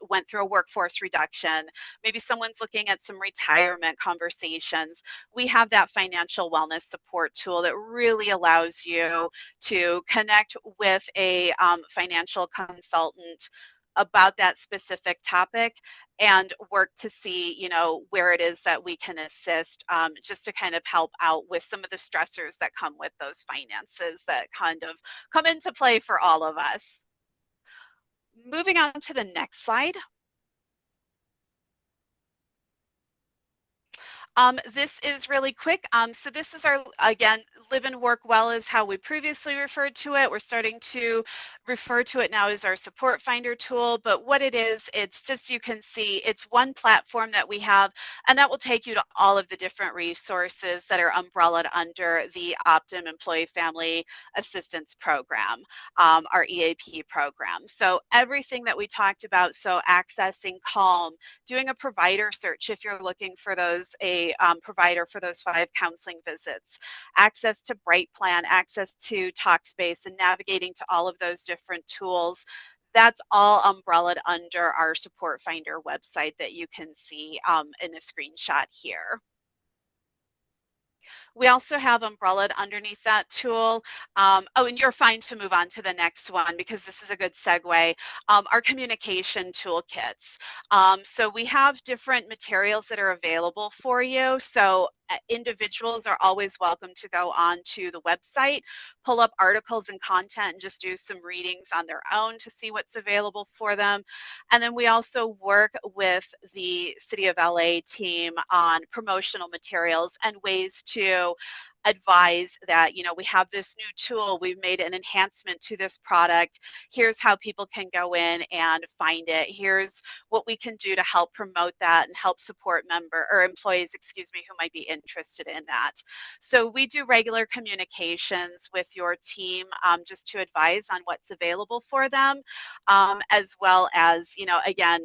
went through a workforce reduction, maybe someone's looking at some retirement conversations, we have that financial wellness support tool that really allows you to connect with a financial consultant about that specific topic and work to see, where it is that we can assist, just to kind of help out with some of the stressors that come with those finances that kind of come into play for all of us. Moving on to the next slide. This is really quick. So this is our, again, Live and Work Well is how we previously referred to it. We're starting to refer to it now as our support finder tool, but what it is, it's just, you can see it's one platform that we have, and that will take you to all of the different resources that are umbrellaed under the Optum Employee Family Assistance Program, our EAP program. So everything that we talked about, so accessing Calm, doing a provider search if you're looking for a provider for those 5 counseling visits, access to Bright Plan, access to Talkspace, and navigating to all of those different tools. That's all umbrellaed under our Support Finder website that you can see in a screenshot here. We also have umbrellaed underneath that tool. And you're fine to move on to the next one because this is a good segue. Our communication toolkits. So we have different materials that are available for you. So individuals are always welcome to go on to the website, pull up articles and content, and just do some readings on their own to see what's available for them. And then we also work with the City of LA team on promotional materials and ways to advise that, we have this new tool, we've made an enhancement to this product, here's how people can go in and find it, here's what we can do to help promote that and help support employees, who might be interested in that. So we do regular communications with your team, just to advise on what's available for them, as well as, again,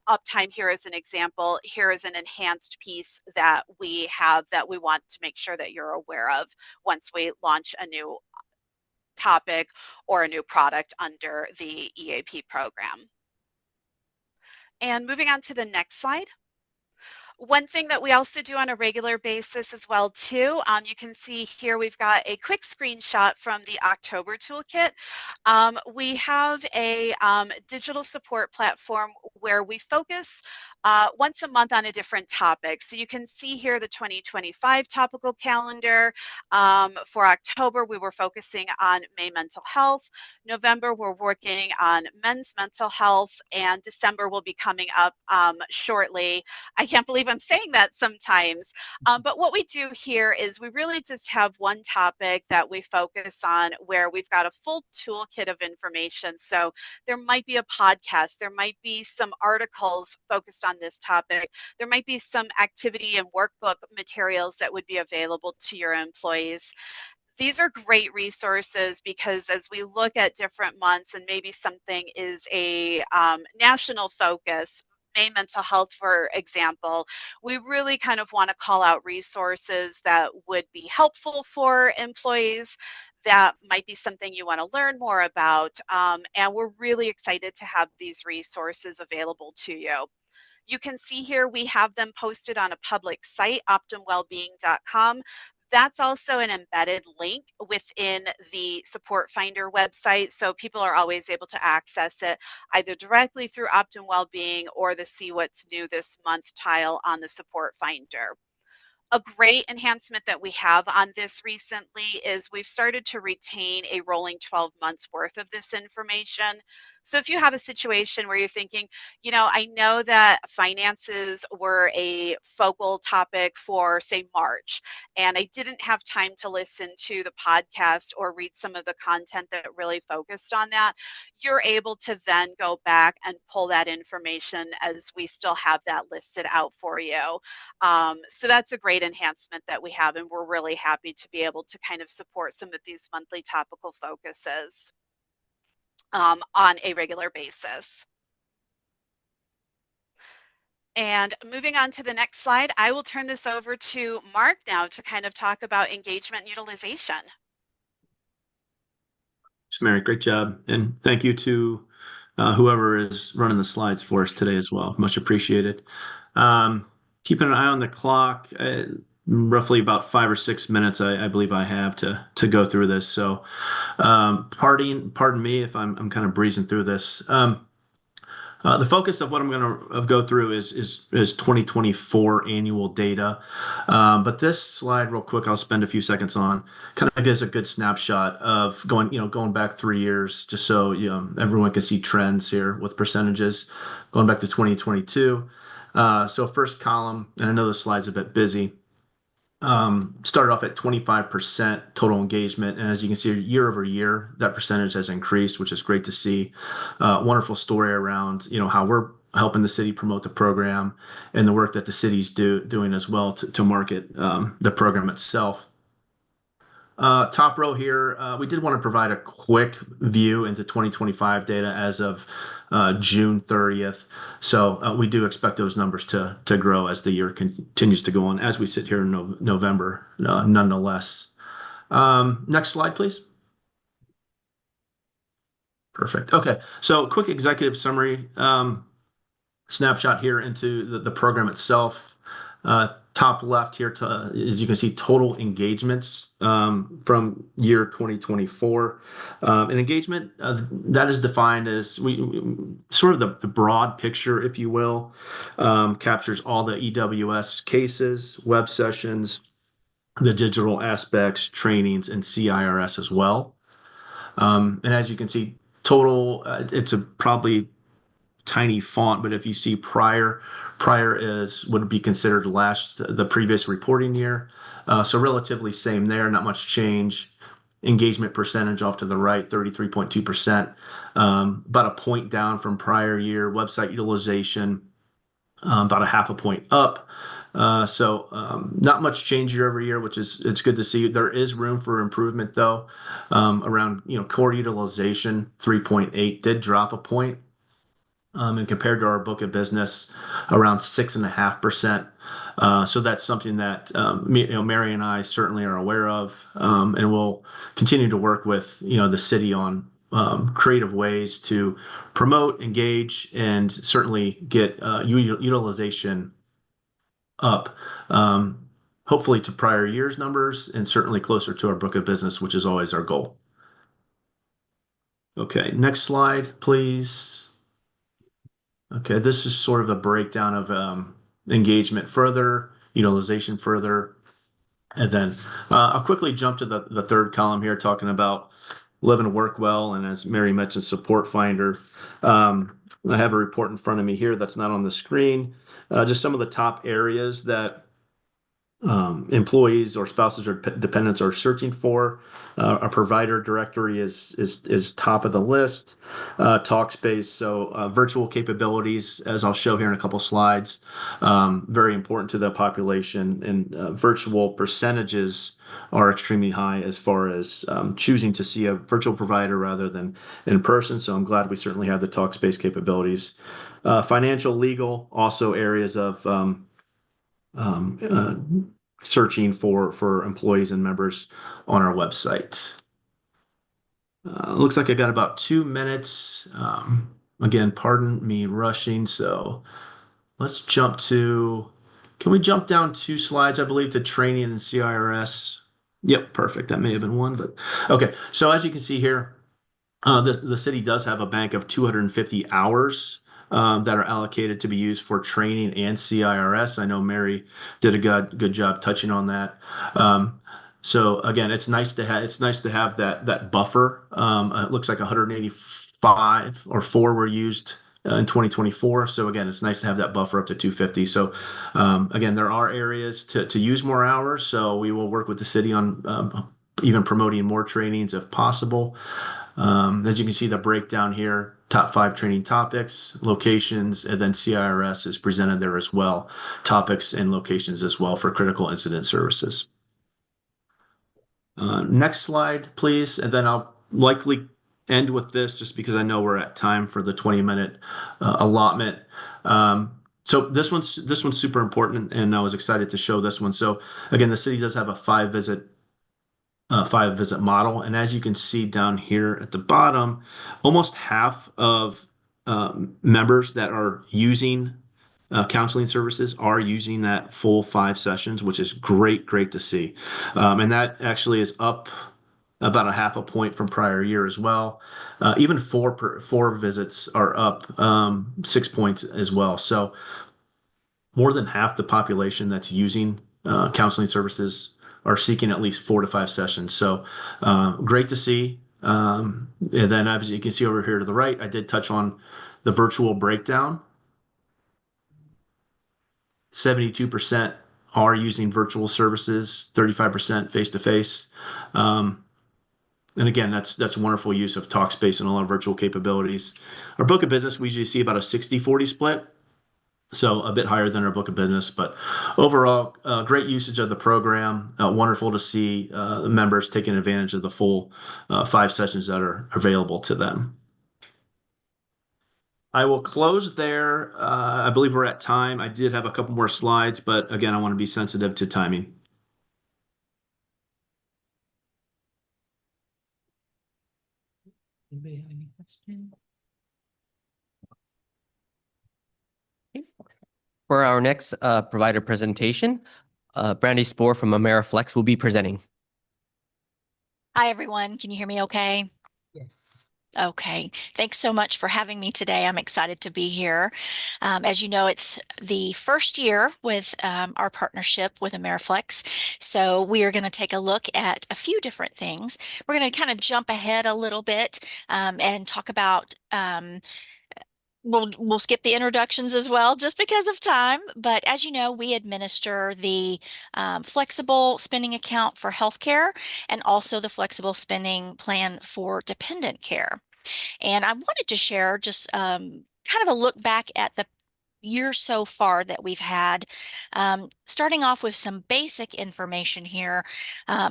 Uptime here is an example. Here is an enhanced piece that we have that we want to make sure that you're aware of once we launch a new topic or a new product under the EAP program. And moving on to the next slide. One thing that we also do on a regular basis as well too, you can see here we've got a quick screenshot from the October toolkit. We have a digital support platform where we focus once a month on a different topic. So you can see here the 2025 topical calendar. For October, we were focusing on May mental health. November, we're working on men's mental health, and December will be coming up shortly. I can't believe I'm saying that sometimes. But what we do here is we really just have one topic that we focus on where we've got a full toolkit of information. So there might be a podcast, there might be some articles focused on this topic, there might be some activity and workbook materials that would be available to your employees. These are great resources because as we look at different months and maybe something is a national focus, May mental health, for example, we really kind of want to call out resources that would be helpful for employees. That might be something you want to learn more about. And we're really excited to have these resources available to you. You can see here we have them posted on a public site, optumwellbeing.com. That's also an embedded link within the Support Finder website, so people are always able to access it either directly through Optum Wellbeing or the See What's New This Month tile on the Support Finder. A great enhancement that we have on this recently is we've started to retain a rolling 12 months worth of this information. So if you have a situation where you're thinking, you know, I know that finances were a focal topic for, say, March, and I didn't have time to listen to the podcast or read some of the content that really focused on that, you're able to then go back and pull that information as we still have that listed out for you. So that's a great enhancement that we have, and we're really happy to be able to kind of support some of these monthly topical focuses on a regular basis. And moving on to the next slide, I will turn this over to Mark now to kind of talk about engagement and utilization. Thanks, Mary. Great job. And thank you to whoever is running the slides for us today as well. Much appreciated. Keeping an eye on the clock, roughly about 5 or 6 minutes, I believe I have to go through this. So pardon me if I'm kind of breezing through this. The focus of what I'm going to go through is 2024 annual data. But this slide, real quick, I'll spend a few seconds on. Kind of gives a good snapshot of going back 3 years, just so everyone can see trends here with percentages going back to 2022. So first column, and I know the slide's a bit busy. Started off at 25% total engagement, and as you can see, year over year, that percentage has increased, which is great to see. Wonderful story around how we're helping the city promote the program and the work that the city's doing as well to market the program itself. Top row here, we did want to provide a quick view into 2025 data as of June 30th. So we do expect those numbers to grow as the year continues to go on, as we sit here in November, nonetheless. Next slide, please. Perfect. Okay, so quick executive summary, snapshot here into the program itself. Top left here, as you can see, total engagements from year 2024. An engagement that is defined as sort of the broad picture, if you will, captures all the EWS cases, web sessions, the digital aspects, trainings, and CIRS as well. And as you can see, total, it's a probably tiny font, but if you see prior would be considered the previous reporting year. So relatively same there, not much change. Engagement percentage off to the right, 33.2%, about a point down from prior year. Website utilization, about a half a point up. So not much change year over year, which it's good to see. There is room for improvement though, around core utilization, 3.8 did drop a point. And compared to our book of business, around 6.5%. So that's something that Mary and I certainly are aware of, and we'll continue to work with the city on creative ways to promote, engage, and certainly get utilization up, hopefully to prior year's numbers and certainly closer to our book of business, which is always our goal. Okay, next slide, please. Okay, this is sort of a breakdown of engagement further, utilization further. And then I'll quickly jump to the third column here, talking about live and work well. And as Mary mentioned, support finder. I have a report in front of me here that's not on the screen. Just some of the top areas that employees or spouses or dependents are searching for. Our provider directory is top of the list. Talkspace, so virtual capabilities, as I'll show here in a couple slides, very important to the population, and virtual percentages are extremely high as far as choosing to see a virtual provider rather than in person. So I'm glad we certainly have the Talkspace capabilities. Financial, legal, also areas of searching for employees and members on our website. Looks like I got about 2 minutes. Again, pardon me rushing, so let's jump to, can we jump down 2 slides, I believe, to training and CIRS? Yep, perfect. That may have been one, but okay. So as you can see here, the city does have a bank of 250 hours that are allocated to be used for training and CIRS. I know Mary did a good job touching on that. So again, it's nice to have that buffer. It looks like 185 or 4 were used in 2024. So again, it's nice to have that buffer up to 250. So again, there are areas to use more hours. So we will work with the city on even promoting more trainings if possible. As you can see, the breakdown here, top 5 training topics, locations, and then CIRS is presented there as well, topics and locations as well for critical incident services. Next slide, please, and then I'll likely end with this just because I know we're at time for the 20-minute allotment. So this one's super important, and I was excited to show this one. So again, the city does have a 5-visit model. And as you can see down here at the bottom, almost half of members that are using counseling services are using that full 5 sessions, which is great to see. And that actually is up about a half a point from prior year as well. Even 4 visits are up 6 points as well. So more than half the population that's using counseling services are seeking at least 4 to 5 sessions. So great to see. And then as you can see over here to the right, I did touch on the virtual breakdown. 72% are using virtual services, 35% face-to-face. And again, that's wonderful use of Talkspace and all our virtual capabilities. Our book of business, we usually see about a 60-40 split. So a bit higher than our book of business, but overall, great usage of the program. Wonderful to see members taking advantage of the full 5 sessions that are available to them. I will close there. I believe we're at time. I did have a couple more slides, but again, I want to be sensitive to timing. Anybody have any questions? For our next provider presentation, Brandy Spohr from Ameriflex will be presenting. Hi, everyone. Can you hear me okay? Yes. Okay. Thanks so much for having me today. I'm excited to be here. As you know, it's the first year with our partnership with Ameriflex. So we are going to take a look at a few different things. We're going to kind of jump ahead a little bit and talk about We'll skip the introductions as well, just because of time. But as you know, we administer the flexible spending account for healthcare and also the flexible spending plan for dependent care. And I wanted to share just kind of a look back at the year so far that we've had. Starting off with some basic information here.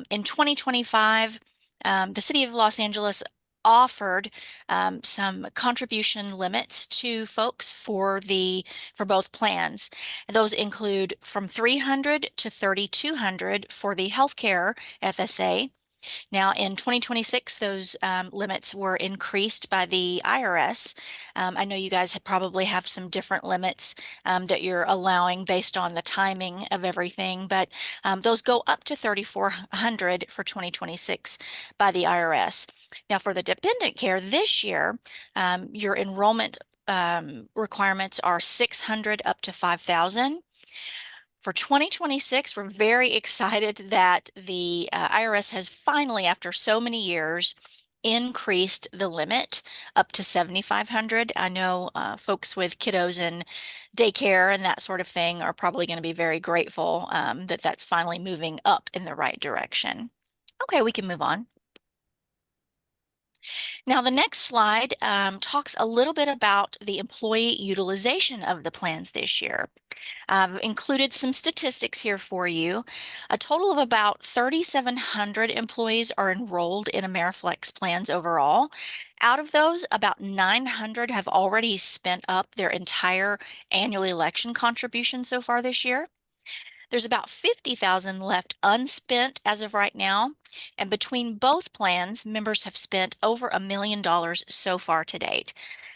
In 2025, the City of Los Angeles offered some contribution limits to folks for both plans. Those include from $300 to $3,200 for the healthcare FSA, Now, in 2026, those limits were increased by the IRS. I know you guys probably have some different limits that you're allowing based on the timing of everything, but those go up to 3,400 for 2026 by the IRS. Now, for the dependent care this year, your enrollment requirements are 600 up to 5,000. For 2026, we're very excited that the IRS has finally, after so many years, increased the limit up to 7,500. I know folks with kiddos in daycare and that sort of thing are probably going to be very grateful that that's finally moving up in the right direction. Okay, we can move on. Now, the next slide talks a little bit about the employee utilization of the plans this year. I've included some statistics here for you. A total of about 3,700 employees are enrolled in AmeriFlex plans overall. Out of those, about 900 have already spent up their entire annual election contribution so far this year. There's about 50,000 left unspent as of right now, and between both plans, members have spent over $1 million so far to date.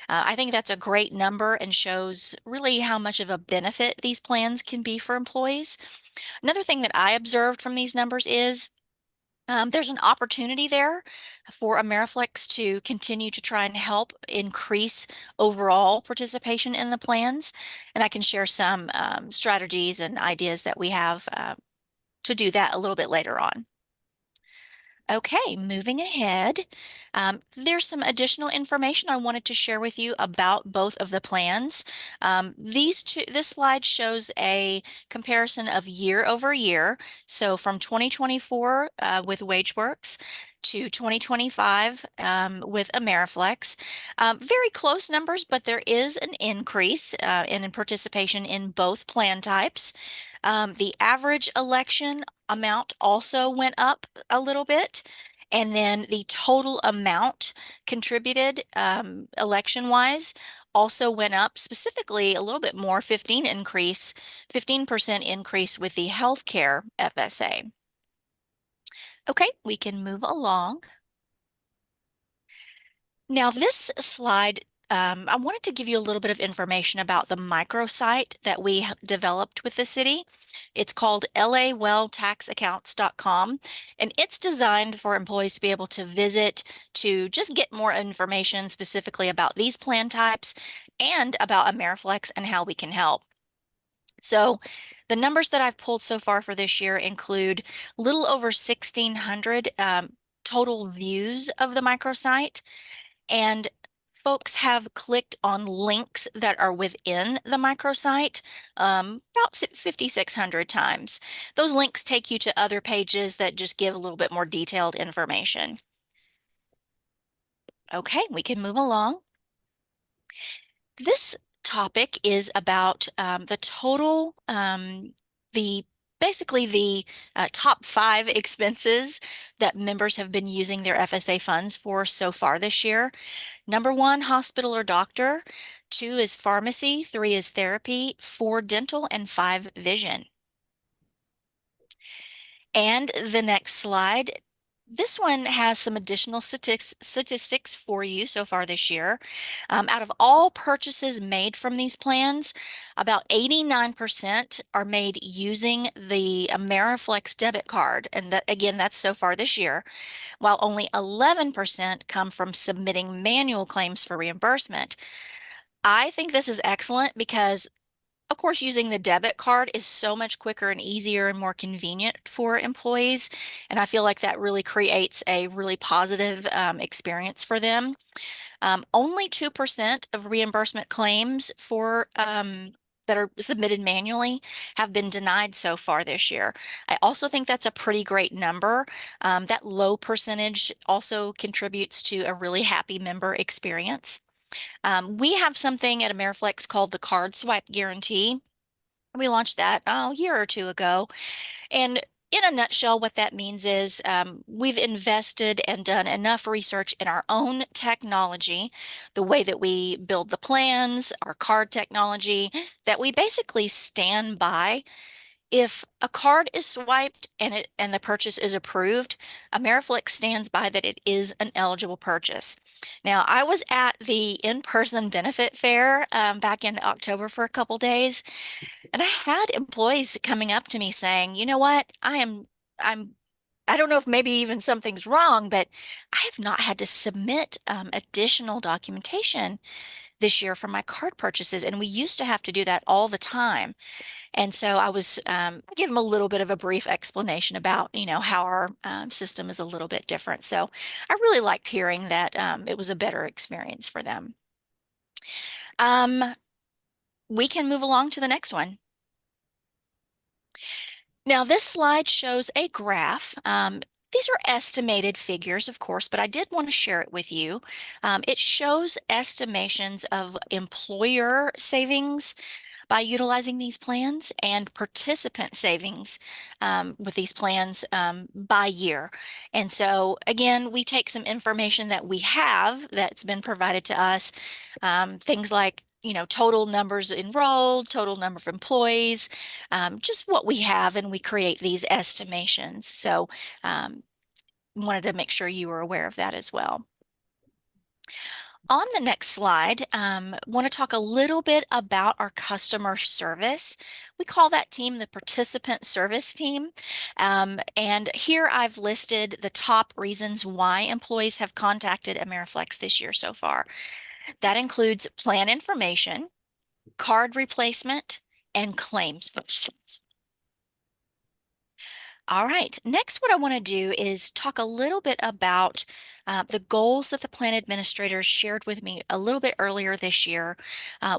I think that's a great number and shows really how much of a benefit these plans can be for employees. Another thing that I observed from these numbers is there's an opportunity there for AmeriFlex to continue to try and help increase overall participation in the plans. And I can share some strategies and ideas that we have to do that a little bit later on. Okay, moving ahead, there's some additional information I wanted to share with you about both of the plans. This slide shows a comparison of year over year. So from 2024 with WageWorks to 2025 with AmeriFlex. Very close numbers, but there is an increase in participation in both plan types. The average election amount also went up a little bit. And then the total amount contributed election-wise also went up, specifically a little bit more, 15% increase with the healthcare FSA. Okay, we can move along. Now this slide, I wanted to give you a little bit of information about the microsite that we developed with the city. It's called lawelltaxaccounts.com, and it's designed for employees to be able to visit to just get more information specifically about these plan types and about AmeriFlex and how we can help. So the numbers that I've pulled so far for this year include a little over 1,600 total views of the microsite. And folks have clicked on links that are within the microsite about 5,600 times. Those links take you to other pages that just give a little bit more detailed information. Okay, we can move along. This topic is about the total, basically the top 5 expenses that members have been using their FSA funds for so far this year. Number 1, hospital or doctor. 2 is pharmacy. 3 is therapy. 4, dental, and 5, vision. And the next slide. This one has some additional statistics for you so far this year. Out of all purchases made from these plans, about 89% are made using the AmeriFlex debit card. And that, again, that's so far this year, while only 11% come from submitting manual claims for reimbursement. I think this is excellent because of course, using the debit card is so much quicker and easier and more convenient for employees. And I feel like that really creates a really positive experience for them. Only 2% of reimbursement claims for that are submitted manually have been denied so far this year. I also think that's a pretty great number. That low percentage also contributes to a really happy member experience. We have something at AmeriFlex called the Card Swipe Guarantee. We launched that a year or 2 ago. And in a nutshell, what that means is we've invested and done enough research in our own technology, the way that we build the plans, our card technology, that we basically stand by If a card is swiped and the purchase is approved, Ameriflex stands by that it is an eligible purchase. Now, I was at the in-person benefit fair back in October for a couple days, and I had employees coming up to me saying, "You know what? I don't know if maybe even something's wrong, but I have not had to submit additional documentation this year for my card purchases, and we used to have to do that all the time." And so I was give them a little bit of a brief explanation about, how our system is a little bit different. So I really liked hearing that it was a better experience for them. We can move along to the next one. Now, this slide shows a graph. These are estimated figures, of course, but I did want to share it with you. It shows estimations of employer savings by utilizing these plans and participant savings with these plans by year. And so again, we take some information that we have that's been provided to us, things like total numbers enrolled, total number of employees, just what we have, and we create these estimations. So wanted to make sure you were aware of that as well. On the next slide, want to talk a little bit about our customer service. We call that team the participant service team. And here I've listed the top reasons why employees have contacted Ameriflex this year so far. That includes plan information, card replacement, and claims questions. All right, next what I want to do is talk a little bit about the goals that the plan administrators shared with me a little bit earlier this year.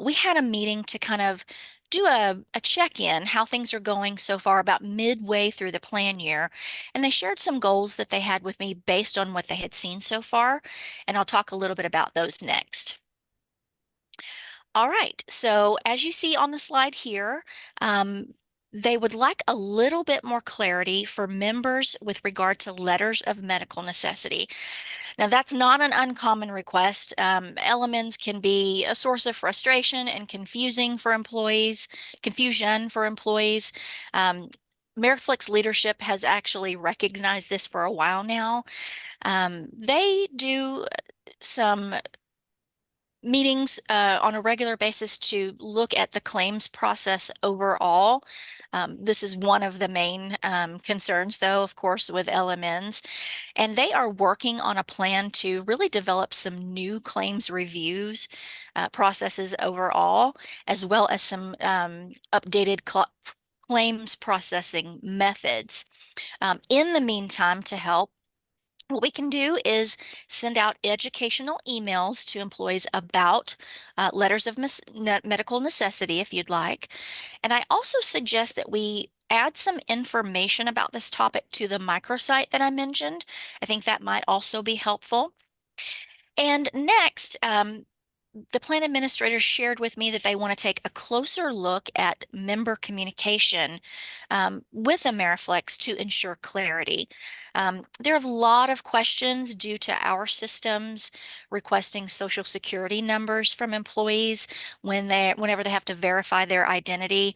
We had a meeting to kind of do a check-in, how things are going so far about midway through the plan year. And they shared some goals that they had with me based on what they had seen so far. And I'll talk a little bit about those next. All right, so as you see on the slide here, they would like a little bit more clarity for members with regard to letters of medical necessity. Now, that's not an uncommon request. LMNs can be a source of frustration and confusion for employees. Ameriflex leadership has actually recognized this for a while now. They do some meetings on a regular basis to look at the claims process overall. This is one of the main concerns, though, of course, with LMNs. And they are working on a plan to really develop some new claims reviews processes overall, as well as some updated claims processing methods. In the meantime, to help, what we can do is send out educational emails to employees about letters of medical necessity, if you'd like. And I also suggest that we add some information about this topic to the microsite that I mentioned. I think that might also be helpful. And next, the plan administrators shared with me that they want to take a closer look at member communication with Ameriflex to ensure clarity. There are a lot of questions due to our systems requesting Social Security numbers from employees whenever they have to verify their identity,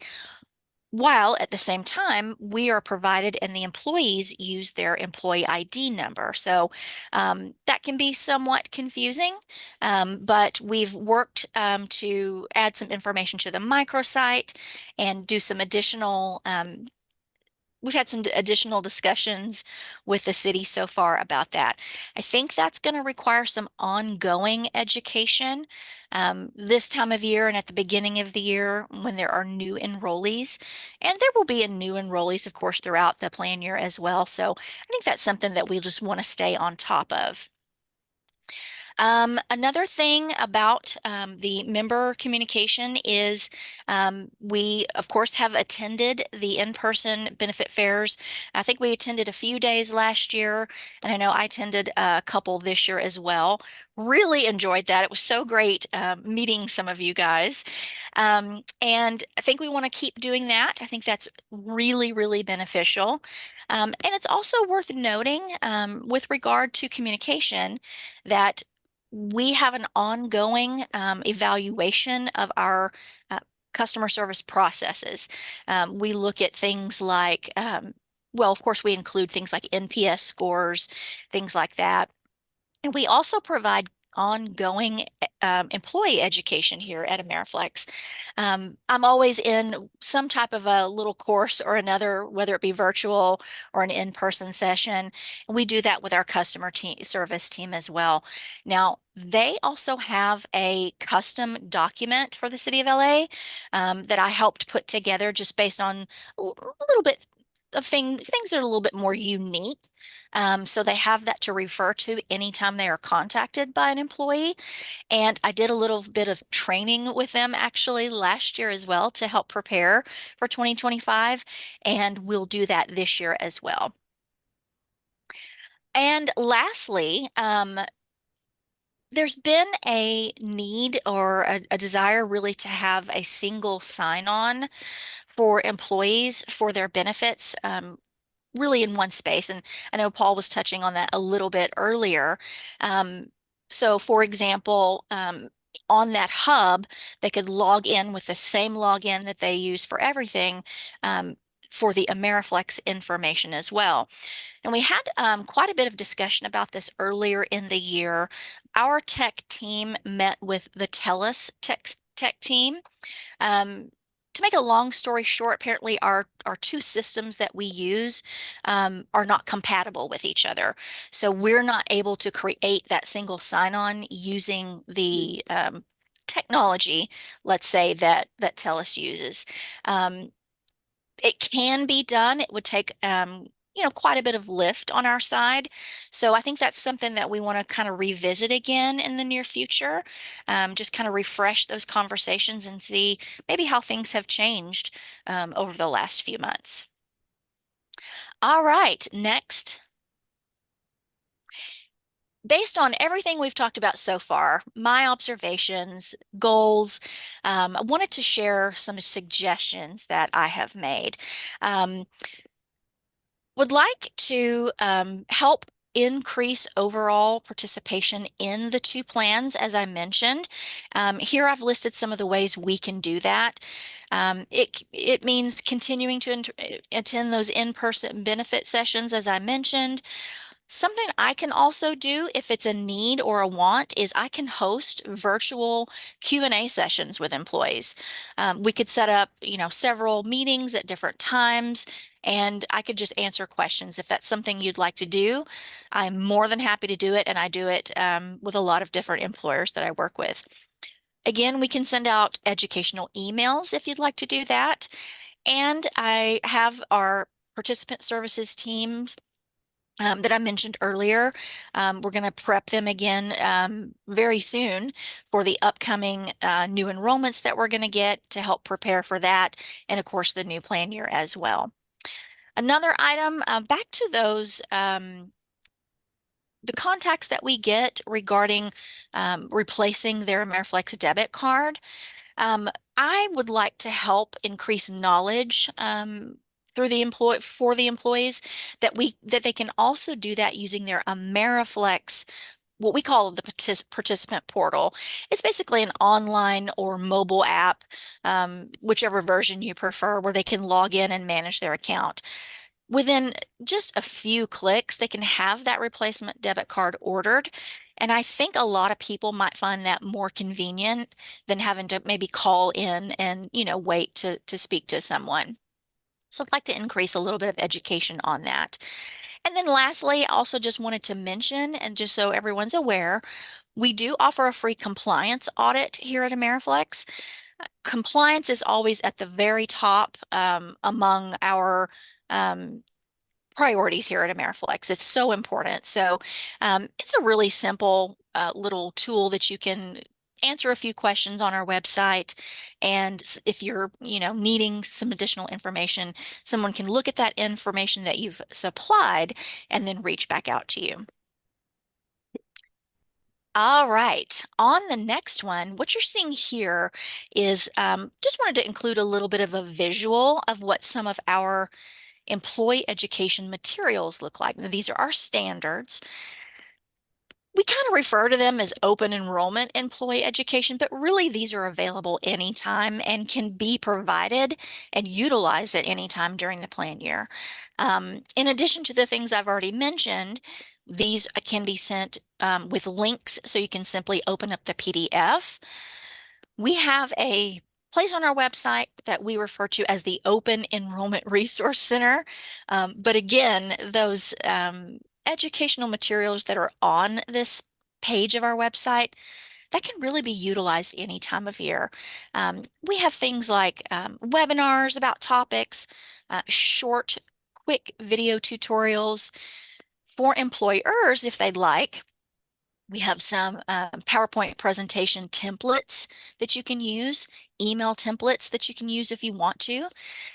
while at the same time, we are provided and the employees use their employee ID number. So that can be somewhat confusing, but we've worked to add some information to the microsite and do some additional we've had some additional discussions with the city so far about that. I think that's going to require some ongoing education this time of year and at the beginning of the year when there are new enrollees. And there will be new enrollees, of course, throughout the plan year as well. So I think that's something that we just want to stay on top of. Another thing about the member communication is we, of course, have attended the in-person benefit fairs. I think we attended a few days last year, and I know I attended a couple this year as well. Really enjoyed that. It was so great meeting some of you guys. And I think we want to keep doing that. I think that's really, really beneficial. And it's also worth noting with regard to communication that we have an ongoing evaluation of our customer service processes. We look at things like, well, of course, we include things like NPS scores, things like that. And we also provide ongoing employee education here at Ameriflex. I'm always in some type of a little course or another, whether it be virtual or an in-person session. We do that with our customer service team as well. Now, they also have a custom document for the City of LA that I helped put together just based on a little bit of things that are a little bit more unique. So they have that to refer to anytime they are contacted by an employee. And I did a little bit of training with them actually last year as well to help prepare for 2025. And we'll do that this year as well. And lastly, there's been a need or a desire really to have a single sign-on for employees for their benefits. Really in one space. And I know Paul was touching on that a little bit earlier. So for example, on that hub, they could log in with the same login that they use for everything for the Ameriflex information as well. And we had quite a bit of discussion about this earlier in the year. Our tech team met with the TELUS tech team. To make a long story short, apparently our two systems that we use are not compatible with each other. So we're not able to create that single sign-on using the technology, let's say, that TELUS uses. It can be done. It would take quite a bit of lift on our side. So I think that's something that we want to kind of revisit again in the near future. Just kind of refresh those conversations and see maybe how things have changed over the last few months. All right, next. Based on everything we've talked about so far, my observations, goals, I wanted to share some suggestions that I have made. Would like to help increase overall participation in the two plans, as I mentioned. Here I've listed some of the ways we can do that. It means continuing to attend those in-person benefit sessions, as I mentioned. Something I can also do if it's a need or a want is I can host virtual Q&A sessions with employees. We could set up, several meetings at different times, and I could just answer questions. If that's something you'd like to do, I'm more than happy to do it, and I do it with a lot of different employers that I work with. Again, we can send out educational emails if you'd like to do that. And I have our participant services teams that I mentioned earlier. We're going to prep them again very soon for the upcoming new enrollments that we're going to get to help prepare for that. And of course, the new plan year as well. Another item, back to those, the contacts that we get regarding replacing their Ameriflex debit card. I would like to help increase knowledge for the employees that they can also do that using their Ameriflex, what we call the participant portal. It's basically an online or mobile app, whichever version you prefer, where they can log in and manage their account. Within just a few clicks, they can have that replacement debit card ordered. And I think a lot of people might find that more convenient than having to maybe call in and, wait to speak to someone. So I'd like to increase a little bit of education on that. And then lastly, I also just wanted to mention, and just so everyone's aware, we do offer a free compliance audit here at Ameriflex. Compliance is always at the very top among our priorities here at Ameriflex. It's so important. So it's a really simple little tool that you can answer a few questions on our website. And if you're, needing some additional information, someone can look at that information that you've supplied and then reach back out to you. All right, on the next one, what you're seeing here is just wanted to include a little bit of a visual of what some of our employee education materials look like. Now, these are our standards. we kind of refer to them as open enrollment employee education, but really these are available anytime and can be provided and utilized at any time during the plan year. In addition to the things I've already mentioned, these can be sent with links, so you can simply open up the PDF. We have a place on our website that we refer to as the Open Enrollment Resource Center. But again, those educational materials that are on this page of our website, that can really be utilized any time of year. We have things like webinars about topics, short, quick video tutorials for employers if they'd like. We have some PowerPoint presentation templates that you can use, email templates that you can use if you want to.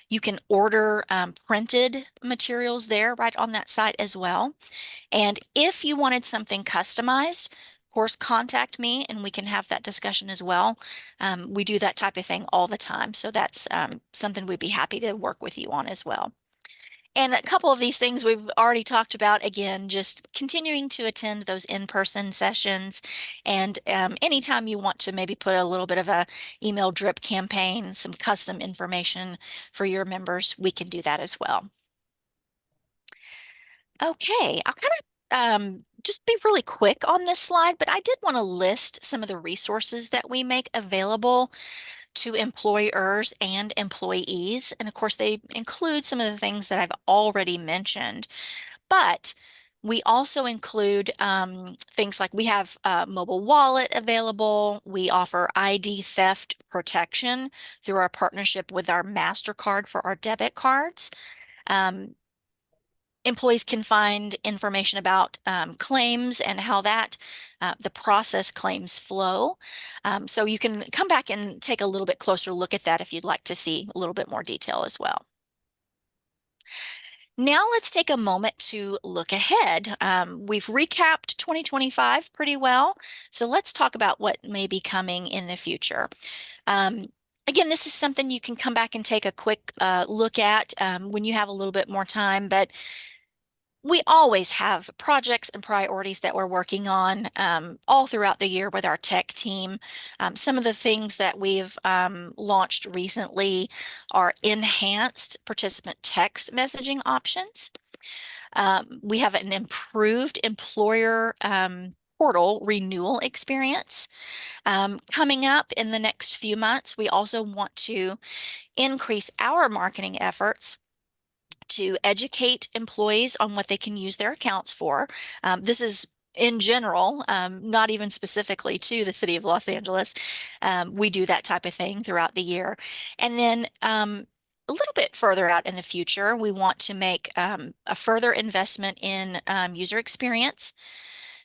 You can order printed materials there right on that site as well. And if you wanted something customized, of course, contact me and we can have that discussion as well. We do that type of thing all the time. So that's something we'd be happy to work with you on as well. And a couple of these things we've already talked about, again, just continuing to attend those in-person sessions. And anytime you want to maybe put a little bit of a email drip campaign, some custom information for your members, we can do that as well. Okay, I'll kind of just be really quick on this slide, but I did want to list some of the resources that we make available to employers and employees. And of course, they include some of the things that I've already mentioned, but we also include things like we have a mobile wallet available. We offer ID theft protection through our partnership with our MasterCard for our debit cards. Employees can find information about claims and how that the process claims flow. So you can come back and take a little bit closer look at that if you'd like to see a little bit more detail as well. Now let's take a moment to look ahead. We've recapped 2025 pretty well, so let's talk about what may be coming in the future. Again, this is something you can come back and take a quick look at when you have a little bit more time, but we always have projects and priorities that we're working on all throughout the year with our tech team. Some of the things that we've launched recently are enhanced participant text messaging options. We have an improved employer portal renewal experience. Coming up in the next few months, we also want to increase our marketing efforts to educate employees on what they can use their accounts for. This is in general, not even specifically to the city of Los Angeles. We do that type of thing throughout the year. And then a little bit further out in the future, we want to make a further investment in user experience.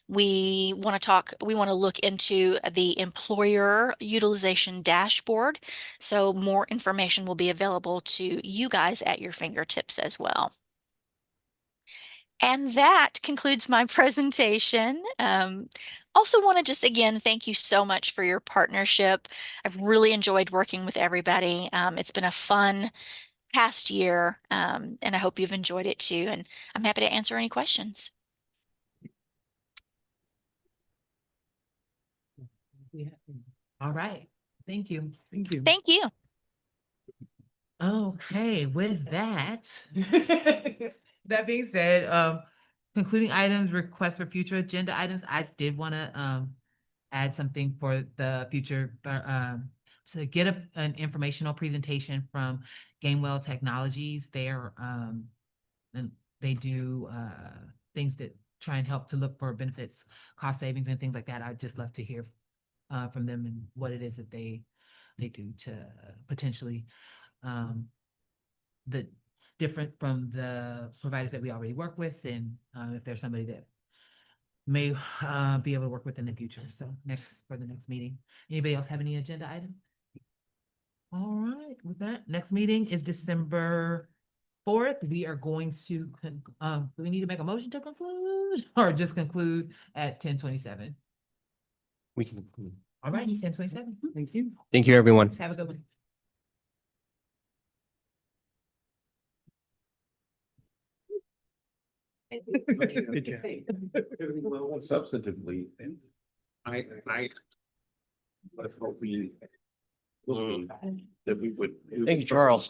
We want to look into the employer utilization dashboard. So more information will be available to you guys at your fingertips as well. And that concludes my presentation. Also want to just again, thank you so much for your partnership. I've really enjoyed working with everybody. It's been a fun past year, and I hope you've enjoyed it too. And I'm happy to answer any questions. All right. Thank you. Thank you. Thank you. Okay, with that, that being said, concluding items, requests for future agenda items, I did want to add something for the future, to get an informational presentation from Gamewell Technologies. And they do things that try and help to look for benefits, cost savings and things like that. I'd just love to hear from them and what it is that they do to potentially the different from the providers that we already work with, and if there's somebody that may be able to work with in the future. So for the next meeting. Anybody else have any agenda item? All right, with that, next meeting is December 4th. We are going to, do we need to make a motion to conclude or just conclude at 10:27? We can conclude. All right, 10:27. Thank you. Thank you, everyone. Have a good one. Substantively, I hope we that we would. Thank you, Charles.